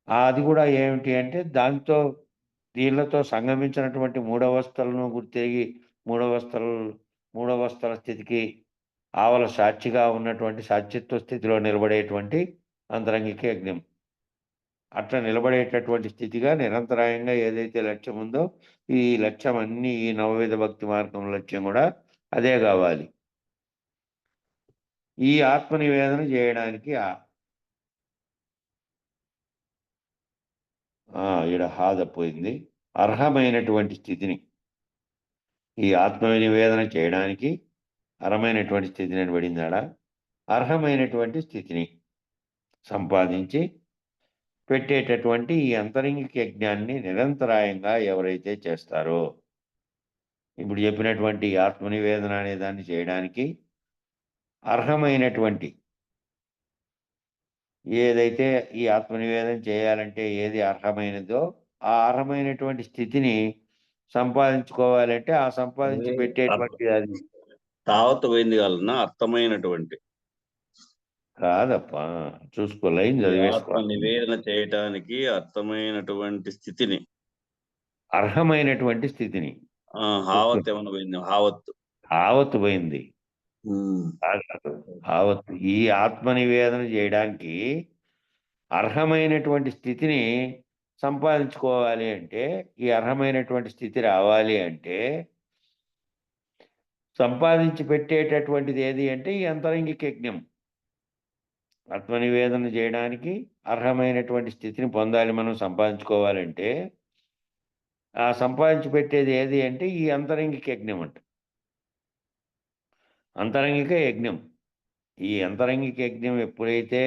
అది కూడా ఏమిటి అంటే దీనితో సంగమించినటువంటి మూడవస్థలను గుర్తిరిగి మూడవస్థల స్థితికి ఆవల సాక్షిగా ఉన్నటువంటి సాక్షిత్వ స్థితిలో నిలబడేటువంటి అంతరంగిక యజ్ఞం. అట్లా నిలబడేటటువంటి స్థితిగా నిరంతరాయంగా ఏదైతే లక్ష్యం ఉందో ఈ లక్ష్యం అన్నీ ఈ నవవిధ భక్తి మార్గం లక్ష్యం కూడా అదే కావాలి. ఈ ఆత్మ నివేదన చేయడానికి ఈడ హాదపోయింది. అర్హమైనటువంటి స్థితిని ఈ ఆత్మ నివేదన చేయడానికి అర్హమైనటువంటి స్థితిని అని పడిందాడ. అర్హమైనటువంటి స్థితిని సంపాదించి పెట్టేటటువంటి ఈ అంతరంగిక యజ్ఞాన్ని నిరంతరాయంగా ఎవరైతే చేస్తారో ఇప్పుడు చెప్పినటువంటి ఆత్మనివేదన అనే దాన్ని చేయడానికి అర్హమైనటువంటి ఏదైతే ఈ ఆత్మనివేదన చేయాలంటే ఏది అర్హమైనదో ఆ అర్హమైనటువంటి స్థితిని సంపాదించుకోవాలంటే ఆ సంపాదించి అది పెట్టేటువంటి అది తావత్ పోయింది కాలన్నా అర్థమైనటువంటి కాదప్పా. చూసుకో, లైన్ ఈ చదివేసుకో. ఆత్మ నివేదన చేయటానికి అర్థమైనటువంటి స్థితిని అర్హమైనటువంటి స్థితిని హావత్ ఏమన్నా పోయింది హావత్. ఆవత్తు పోయింది. ఉమ్. కాదు. ఆవత్తు ఈ ఆత్మనివేదన చేయడానికి అర్హమైనటువంటి స్థితిని సంపాదించుకోవాలి అంటే, ఈ అర్హమైనటువంటి స్థితి రావాలి అంటే సంపాదించి పెట్టేటటువంటిది ఏది అంటే ఈ అంతరంగిక యజ్ఞం. ఆత్మనివేదన చేయడానికి అర్హమైనటువంటి స్థితిని పొందాలి మనం సంపాదించుకోవాలంటే ఆ సంపాదించి పెట్టేది ఏది అంటే ఈ అంతరంగిక యజ్ఞం అంట. అంతరంగిక యజ్ఞం. ఈ అంతరంగిక యజ్ఞం ఎప్పుడైతే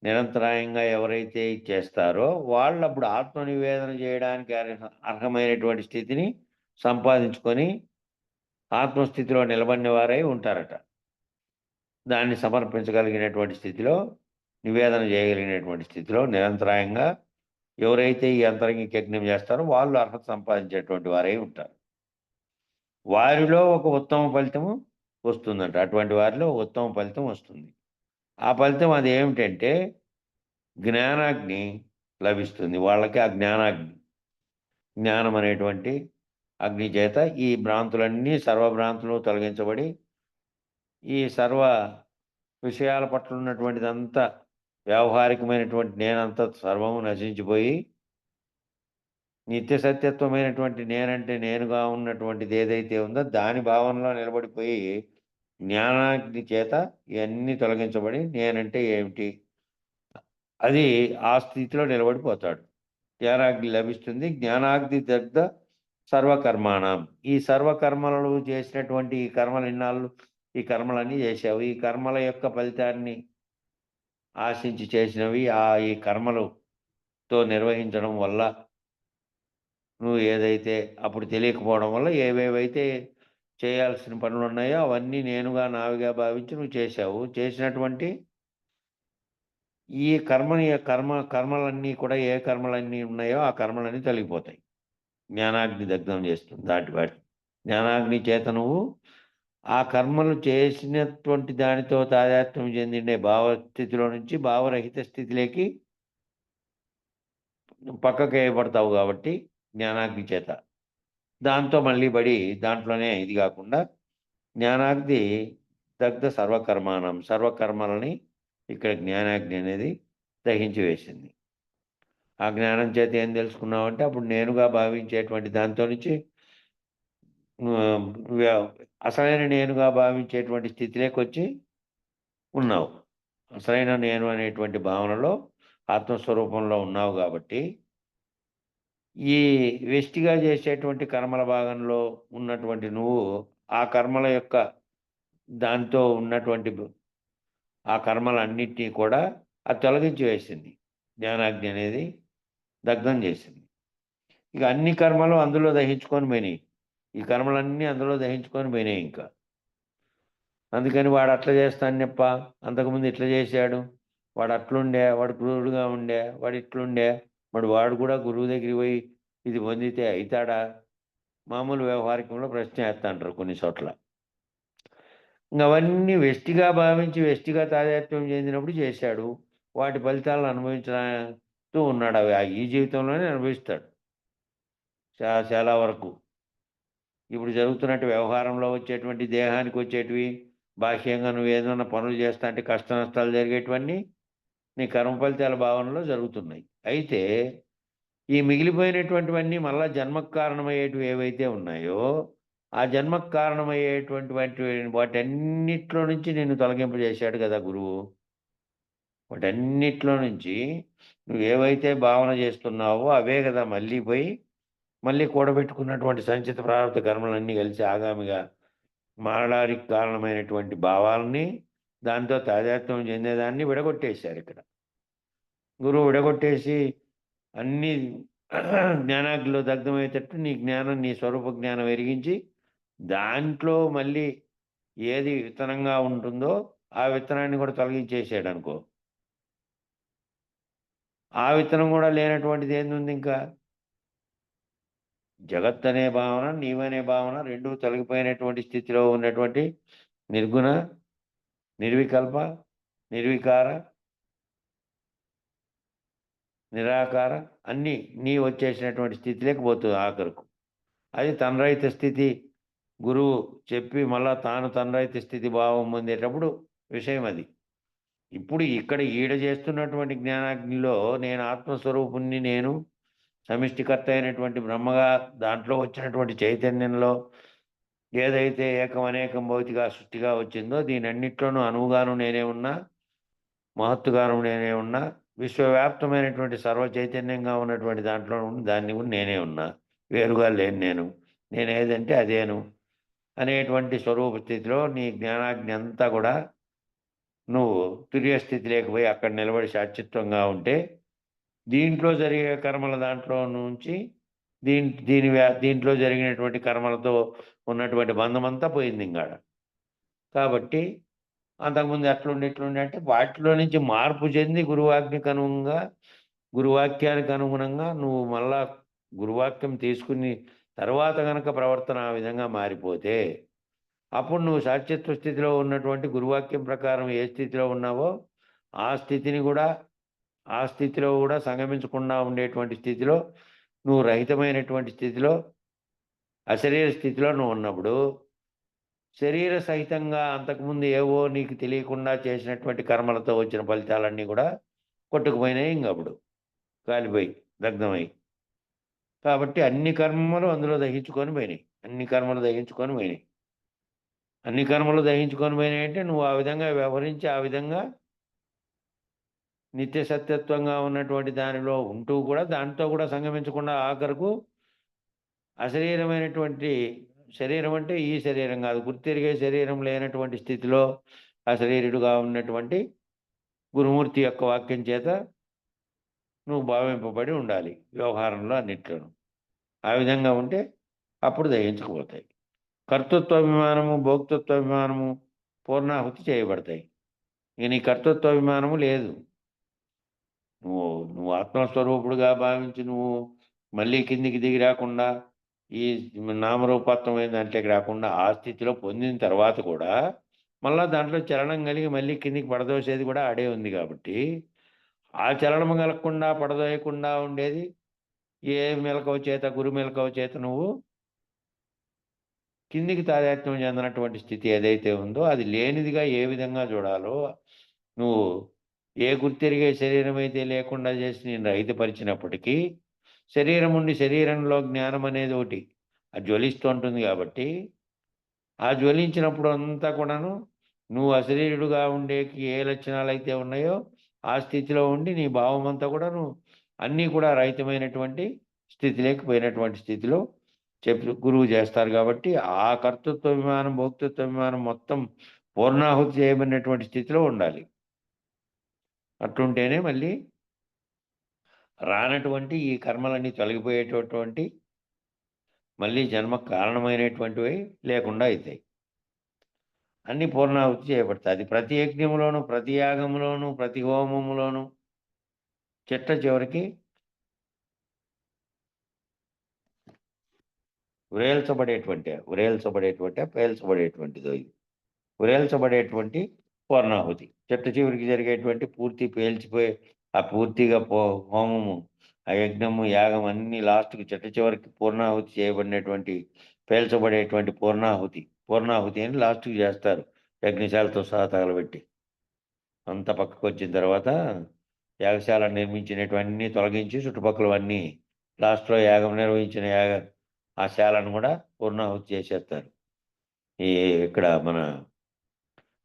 నిరంతరాయంగా ఎవరైతే ఇది చేస్తారో వాళ్ళు అప్పుడు ఆత్మనివేదన చేయడానికి అర్హమైనటువంటి స్థితిని సంపాదించుకొని ఆత్మస్థితిలో నిలబడిన వారై ఉంటారట. దాన్ని సమర్పించగలిగినటువంటి స్థితిలో, నివేదన చేయగలిగినటువంటి స్థితిలో నిరంతరాయంగా ఎవరైతే ఈ అంతరంగిక యజ్ఞం చేస్తారో వాళ్ళు అర్హత సంపాదించేటువంటి వారై ఉంటారు. వారిలో ఒక ఉత్తమ ఫలితము వస్తుందంట. అటువంటి వారిలో ఉత్తమ ఫలితం వస్తుంది. ఆ ఫలితం అది ఏమిటంటే జ్ఞానాగ్ని లభిస్తుంది. వాళ్ళకి ఆ జ్ఞానాగ్ని, జ్ఞానం అనేటువంటి అగ్ని చేత ఈ భ్రాంతులన్నీ సర్వభ్రాంతులు తొలగించబడి ఈ సర్వ విషయాల పట్ల ఉన్నటువంటిదంతా వ్యావహారికమైనటువంటి నేనంతా సర్వము నశించిపోయి నిత్య సత్యత్వమైనటువంటి నేనంటే నేనుగా ఉన్నటువంటిది ఏదైతే ఉందో దాని భావనలో నిలబడిపోయి జ్ఞానాగ్ని చేత ఇవన్నీ తొలగించబడి నేనంటే ఏమిటి అది ఆ స్థితిలో నిలబడిపోతాడు. జ్ఞానాగ్ని లభిస్తుంది. జ్ఞానాగ్ని దగ్ధ సర్వకర్మాణం. ఈ సర్వకర్మలు చేసినటువంటి ఈ కర్మలు ఇన్నాళ్ళు ఈ కర్మలన్నీ చేసావు. ఈ కర్మల యొక్క ఫలితాన్ని ఆశించి చేసినవి ఈ కర్మలతో నిర్వహించడం వల్ల నువ్వు ఏదైతే అప్పుడు తెలియకపోవడం వల్ల ఏవేవైతే చేయాల్సిన పనులు ఉన్నాయో అవన్నీ నేనుగా నావిగా భావించి నువ్వు చేశావు. చేసినటువంటి ఈ కర్మలన్నీ కూడా ఏ కర్మలన్నీ ఉన్నాయో ఆ కర్మలన్నీ తొలగిపోతాయి. జ్ఞానాగ్ని దగ్ధం చేస్తుంది వాటి జ్ఞానాగ్ని చేత నువ్వు ఆ కర్మలు చేసినటువంటి దానితో తాదాత్మ్యం చెందిండే భావస్థితిలో నుంచి భావరహిత స్థితిలోకి పక్కకు వేయబడతావు కాబట్టి జ్ఞానాగ్ని చేత దాంతో మళ్ళీ పడి దాంట్లోనే ఇది కాకుండా జ్ఞానాగ్ని దగ్ధ సర్వకర్మానం, సర్వకర్మలని ఇక్కడ జ్ఞానాగ్ని అనేది దహించి వేసింది. ఆ జ్ఞానం చేత ఏం తెలుసుకున్నావు అంటే అప్పుడు నేనుగా భావించేటువంటి దాంతో నుంచి అసలైన నేనుగా భావించేటువంటి స్థితిలోకి వచ్చి ఉన్నావు. అసలైన నేను అనేటువంటి భావనలో ఆత్మస్వరూపంలో ఉన్నావు కాబట్టి ఈ వెష్టిగా చేసేటువంటి కర్మల భాగంలో ఉన్నటువంటి నువ్వు ఆ కర్మల యొక్క దాంతో ఉన్నటువంటి ఆ కర్మలన్నిటినీ కూడా అది తొలగించి వేసింది. జ్ఞానాగ్ని అనేది దగ్ధం చేసింది. ఇక అన్ని కర్మలు అందులో దహించుకొని పోయినాయి. ఈ కర్మలన్నీ అందులో దహించుకొని పోయినాయి ఇంకా. అందుకని వాడు అట్లా చేస్తాను చెప్ప, అంతకుముందు ఇట్లా చేశాడు, వాడు అట్లుండే, వాడు క్రూరుడుగా ఉండే, వాడు ఇట్లుండే, వాడు కూడా గురువు దగ్గరికి పోయి ఇది పొందితే అవుతాడా? మామూలు వ్యవహారికంలో ప్రశ్న వేస్తాంటారు కొన్ని చోట్ల. అవన్నీ వెష్టిగా భావించి వెష్టిగా తాదాత్మ్యం చెందినప్పుడు చేశాడు. వాటి ఫలితాలను అనుభవించుతూ ఉన్నాడు. అవి ఈ జీవితంలోనే అనుభవిస్తాడు చాలా వరకు. ఇప్పుడు జరుగుతున్నట్టు వ్యవహారంలో వచ్చేటువంటి దేహానికి వచ్చేటివి బాహ్యంగా నువ్వు ఏదైనా పనులు చేస్తా అంటే కష్ట నష్టాలు జరిగేటివన్నీ నీ కర్మ ఫలితాల భావనలో జరుగుతున్నాయి. అయితే ఈ మిగిలిపోయినటువంటివన్నీ మళ్ళా జన్మకు కారణమయ్యేటివి ఏవైతే ఉన్నాయో ఆ జన్మకు కారణమయ్యేటువంటి వాటన్నిట్లో నుంచి నిన్ను తొలగింపజేశాడు కదా గురువు. వాటన్నిట్లో నుంచి నువ్వు ఏవైతే భావన చేస్తున్నావో అవే కదా మళ్ళీ పోయి మళ్ళీ కూడబెట్టుకున్నటువంటి సంచిత ప్రారంభ కర్మలన్నీ కలిసి ఆగామిగా మారడానికి కారణమైనటువంటి భావాలని దాంతో తాదాత్మ్యం చెందేదాన్ని విడగొట్టేశారు ఇక్కడ. గురువు విడగొట్టేసి అన్నీ జ్ఞానాగ్నిలో దగ్ధమయ్యేటట్టు నీ జ్ఞానం, నీ స్వరూప జ్ఞానం ఎరిగించి దాంట్లో మళ్ళీ ఏది విత్తనంగా ఉంటుందో ఆ విత్తనాన్ని కూడా తొలగించేసాడు అనుకో, ఆ విత్తనం కూడా లేనటువంటిది ఏంది ఇంకా? జగత్ అనే భావన, నీవనే భావన రెండూ తొలగిపోయినటువంటి స్థితిలో ఉన్నటువంటి నిర్గుణ, నిర్వికల్ప, నిర్వికార, నిరాకార అన్నీ నీ వచ్చేసినటువంటి స్థితిలోకి పోతుంది ఆఖరుకు. అది తన్రహిత స్థితి. గురువు చెప్పి మళ్ళా తాను తన్రహిత స్థితి భావం పొందేటప్పుడు విషయం అది. ఇప్పుడు ఇక్కడ ఈడ చేస్తున్నటువంటి జ్ఞానాగ్నిలో నేను ఆత్మస్వరూపుణ్ణి, నేను సమిష్టికర్త అయినటువంటి బ్రహ్మగా దాంట్లో వచ్చినటువంటి చైతన్యంలో ఏదైతే ఏకం అనేకం భౌతిక సృష్టిగా వచ్చిందో దీనన్నిట్లోనూ అనువుగాను నేనే ఉన్నా, మహత్తుగాను నేనే ఉన్నా, విశ్వవ్యాప్తమైనటువంటి సర్వ చైతన్యంగా ఉన్నటువంటి దాంట్లో దాన్ని కూడా నేనే ఉన్నా, వేరుగా లేను నేను, నేనేదంటే అదేను అనేటువంటి స్వరూప స్థితిలో నీ జ్ఞానాగ్ని అంతా కూడా నువ్వు తుర్య స్థితి లేకపోయి అక్కడ నిలబడి శాశ్వతంగా ఉంటే దీంట్లో జరిగే కర్మల దాంట్లో నుంచి దీంట్లో జరిగినటువంటి కర్మలతో ఉన్నటువంటి బంధమంతా పోయింది ఇంకాడ. కాబట్టి అంతకుముందు ఎట్లుండి అంటే వాటిలో నుంచి మార్పు చెంది గురువాజ్ఞకు అనుగుణంగా, గురువాక్యానికి అనుగుణంగా నువ్వు మళ్ళా గురువాక్యం తీసుకుని తర్వాత గనక ప్రవర్తన ఆ విధంగా మారిపోతే అప్పుడు నువ్వు సాక్షిత్వ స్థితిలో ఉన్నటువంటి గురువాక్యం ప్రకారం ఏ స్థితిలో ఉన్నావో ఆ స్థితిలో కూడా సంగమించకుండా ఉండేటువంటి స్థితిలో, నువ్వు రహితమైనటువంటి స్థితిలో, అశరీర స్థితిలో నువ్వు ఉన్నప్పుడు శరీర సహితంగా అంతకుముందు ఏవో నీకు తెలియకుండా చేసినటువంటి కర్మలతో వచ్చిన ఫలితాలన్నీ కూడా కొట్టుకుపోయినాయి. ఇంకప్పుడు కాలిపోయి దగ్ధమై. కాబట్టి అన్ని కర్మలు అందులో దహించుకొని పోయినాయి. అన్ని కర్మలు దహించుకొని పోయినాయి అంటే నువ్వు ఆ విధంగా వ్యవహరించి ఆ విధంగా నిత్య సత్యత్వంగా ఉన్నటువంటి దానిలో ఉంటూ కూడా దాంతో కూడా సంగమించకుండా ఆఖరకు అశరీరమైనటువంటి శరీరం అంటే ఈ శరీరం కాదు, గుర్తిరిగే శరీరం లేనటువంటి స్థితిలో అశరీరుడుగా ఉన్నటువంటి గురుమూర్తి యొక్క వాక్యం చేత నువ్వు భావింపబడి ఉండాలి వ్యవహారంలో అన్నిట్లోనూ. ఆ విధంగా ఉంటే అప్పుడు దహించకపోతాయి. కర్తృత్వాభిమానము, భోక్తృత్వాభిమానము పూర్ణాహుతి చేయబడతాయి. ఇక నీ కర్తృత్వాభిమానము లేదు. నువ్వు ఆత్మస్వరూపుడుగా భావించి నువ్వు మళ్ళీ కిందికి దిగి రాకుండా ఈ నామరూపత్వమైన దాంట్లోకి రాకుండా ఆ స్థితిలో పొందిన తర్వాత కూడా మళ్ళా దాంట్లో చలనం కలిగి మళ్ళీ కిందికి పడదోసేది కూడా ఆడే ఉంది. కాబట్టి ఆ చలనం కలగకుండా పడదోయకుండా ఉండేది ఏ మెలకువ చేత, గురు మెలకువ చేత నువ్వు కిందికి తాదాత్మ్యం చెందినటువంటి స్థితి ఏదైతే ఉందో అది లేనిదిగా ఏ విధంగా చూడాలో నువ్వు ఏ గుర్తెరిగే శరీరం అయితే లేకుండా చేసి నేను రహితపరిచినప్పటికీ శరీరం ఉండి శరీరంలో జ్ఞానం అనేది ఒకటి అది జ్వలిస్తూ ఉంటుంది. కాబట్టి ఆ జ్వలించినప్పుడు అంతా కూడాను నువ్వు అశరీరుడుగా ఉండేకి ఏ లక్షణాలు అయితే ఉన్నాయో ఆ స్థితిలో ఉండి నీ భావం అంతా కూడా నువ్వు అన్నీ కూడా రహితమైనటువంటి స్థితి లేకపోయినటువంటి స్థితిలో గురువు చేస్తారు. కాబట్టి ఆ కర్తృత్వ విమానం, భోక్తృత్వ విమానం మొత్తం పూర్ణాహుతి చేయబడినటువంటి స్థితిలో ఉండాలి. అట్లుంటేనే మళ్ళీ రానటువంటి ఈ కర్మలన్నీ తొలగిపోయేటటువంటి మళ్ళీ జన్మకు కారణమైనటువంటివి లేకుండా అవుతాయి. అన్ని పూర్ణాహుతి చేయబడతాయి. అది ప్రతి యజ్ఞంలోనూ, ప్రతి యాగంలోనూ, ప్రతి హోమంలోనూ చివరికి పేల్చబడేటువంటిదో ఇది ఉరేల్చబడేటువంటి పూర్ణాహుతి చివరికి జరిగేటువంటి పూర్తి పేల్చిపోయే ఆ పూర్తిగా హోమము, ఆ యజ్ఞము, యాగం అన్ని లాస్ట్కి చివరికి పూర్ణాహుతి చేయబడినటువంటి పేల్చబడేటువంటి పూర్ణాహుతి అని లాస్ట్కి చేస్తారు. యజ్ఞశాలతో సహా తగలబెట్టి అంత పక్కకు వచ్చిన తర్వాత యాగశాల నిర్మించినటువన్నీ తొలగించి చుట్టుపక్కలవన్నీ లాస్ట్లో యాగం నిర్వహించిన ఆ శాలను కూడా పూర్ణాహుతి చేసేస్తారు. ఇక్కడ మన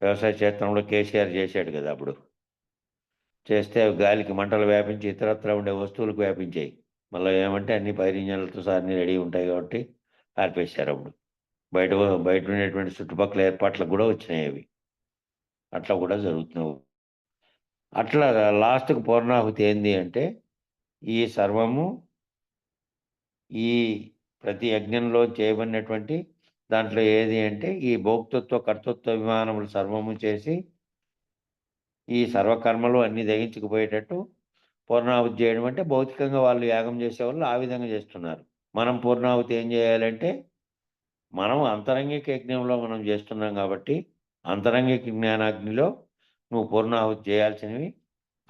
వ్యవసాయ క్షేత్రంలో కేసీఆర్ చేశాడు కదా, అప్పుడు చేస్తే గాలికి మంటలు వ్యాపించి ఇతరత్ర ఉండే వస్తువులకు వ్యాపించాయి. మళ్ళీ ఏమంటే అన్ని పైరింజన్లతో సహా అన్ని రెడీ ఉంటాయి కాబట్టి ఆర్పేశారు. అప్పుడు బయట ఉండేటువంటి చుట్టుపక్కల ఏర్పాట్లకు కూడా వచ్చినాయి అవి. అట్లా కూడా జరుగుతున్నావు. అట్లా లాస్ట్కు పూర్ణాహుతి ఏంది అంటే ఈ సర్వము ఈ ప్రతి యజ్ఞంలో చేయబడినటువంటి దాంట్లో ఏది అంటే ఈ భోక్తృత్వ కర్తృత్వ అభిమానములు సర్వము చేసి ఈ సర్వకర్మలు అన్ని దగించుకుపోయేటట్టు పూర్ణాహుతి చేయడం అంటే భౌతికంగా వాళ్ళు యాగం చేసేవాళ్ళు ఆ విధంగా చేస్తున్నారు. మనం పూర్ణాహుతి ఏం చేయాలంటే మనం అంతరంగిక యజ్ఞంలో మనం చేస్తున్నాం కాబట్టి అంతరంగిక జ్ఞానాగ్నిలో నువ్వు పూర్ణాహుతి చేయాల్సినవి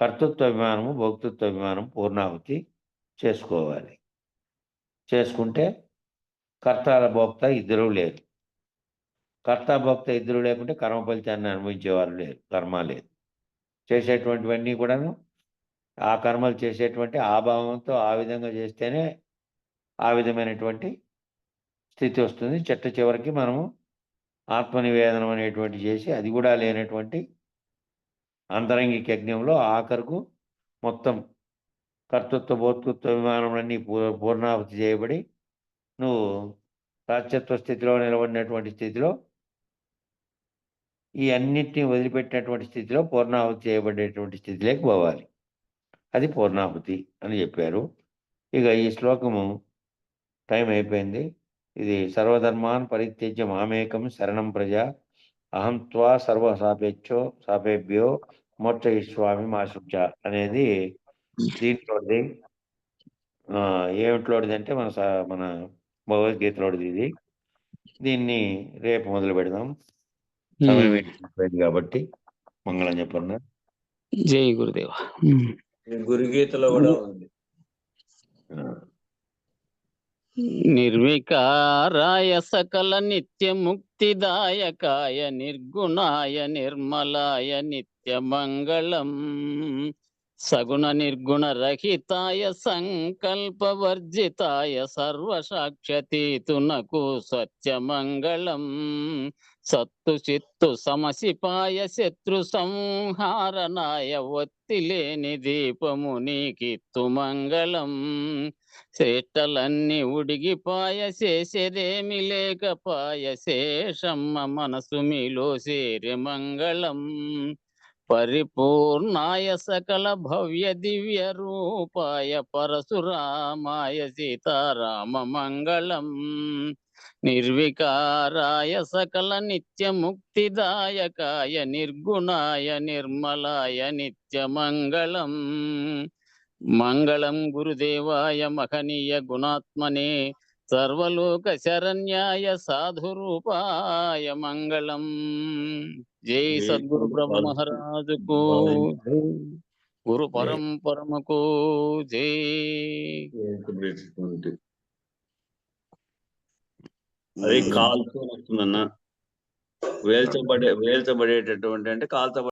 కర్తృత్వ అభిమానము భోక్తృత్వ అభిమానం పూర్ణాహుతి చేసుకోవాలి. చేసుకుంటే కర్త భోక్త ఇద్దరూ లేరు. కర్త భోక్త ఇద్దరు లేకుంటే కర్మ ఫలితాన్ని అనుభవించేవారు లేరు. కర్మ లేదు. చేసేటువంటివన్నీ కూడాను ఆ కర్మలు చేసేటువంటి ఆ భావంతో ఆ విధంగా చేస్తేనే ఆ విధమైనటువంటి స్థితి వస్తుంది. చివరికి మనము ఆత్మనివేదనం అనేటువంటి చేసి అది కూడా లేనటువంటి అంతరంగిక యజ్ఞంలో ఆఖరుకు మొత్తం కర్తృత్వ భోక్తృత్వ అభిమానములన్నీ పూర్ణాహుతి చేయబడి నువ్వు ప్రాచ్యత్వ స్థితిలో నిలబడినటువంటి స్థితిలో ఈ అన్నిటిని వదిలిపెట్టినటువంటి స్థితిలో పూర్ణాహుతి చేయబడేటువంటి స్థితిలోకి పోవాలి. అది పూర్ణాహుతి అని చెప్పారు. ఇక ఈ శ్లోకము టైం అయిపోయింది. ఇది సర్వధర్మాన్ పరిత్యజ్య మామేకం శరణం ప్రజా అహం త్వా సాపేభ్యో మోక్షయిష్యామి మా శుచ అనేది దీంట్లోది. ఏమిట్లోది అంటే మన భగవద్గీతలోది ఇది. దీన్ని రేపు మొదలు పెడదాం. సమయం అయిపోయింది కాబట్టి మంగళం చెప్పండి. జై గురుదేవ. గురుగీతలో కూడా ఉంది. నిర్వికారాయ సకల నిత్య ముక్తిదాయకాయ నిర్గుణాయ నిర్మలాయ నిత్య మంగళం సగుణ నిర్గుణ రహితాయ సంకల్పవర్జితాయ సర్వసాక్షతీతునకు సత్యమంగళం సత్తు చిత్తు సమసిపాయ శత్రు సంహారనాయ ఒత్తిలేని దీపము నీకిత్తు మంగళం శ్రేష్టలన్నీ ఉడిగిపాయ శేషరేమి లేకపాయ శేషమ్మ మనసు మీలో సేరి మంగళం పరిపూర్ణాయ సకల భవ్య దివ్య రూపాయ పరశురామాయ సీతారామ మంగళం నిర్వికారాయ సకల నిత్య ముక్తిదాయకాయ నిర్గుణాయ నిర్మలాయ నిత్య మంగళం మంగళం గురుదేవాయ మహనీయ గుణాత్మనే సర్వలోక శరణ్యాయ సాధురూపాయ మంగళం. జై సద్గురు ప్రభు మహారాజుకు జై. గురు పరంపరమకు జై. అది కాల్తో వస్తుందన్న వేల్చబడేటటువంటి అంటే కాల్చబడే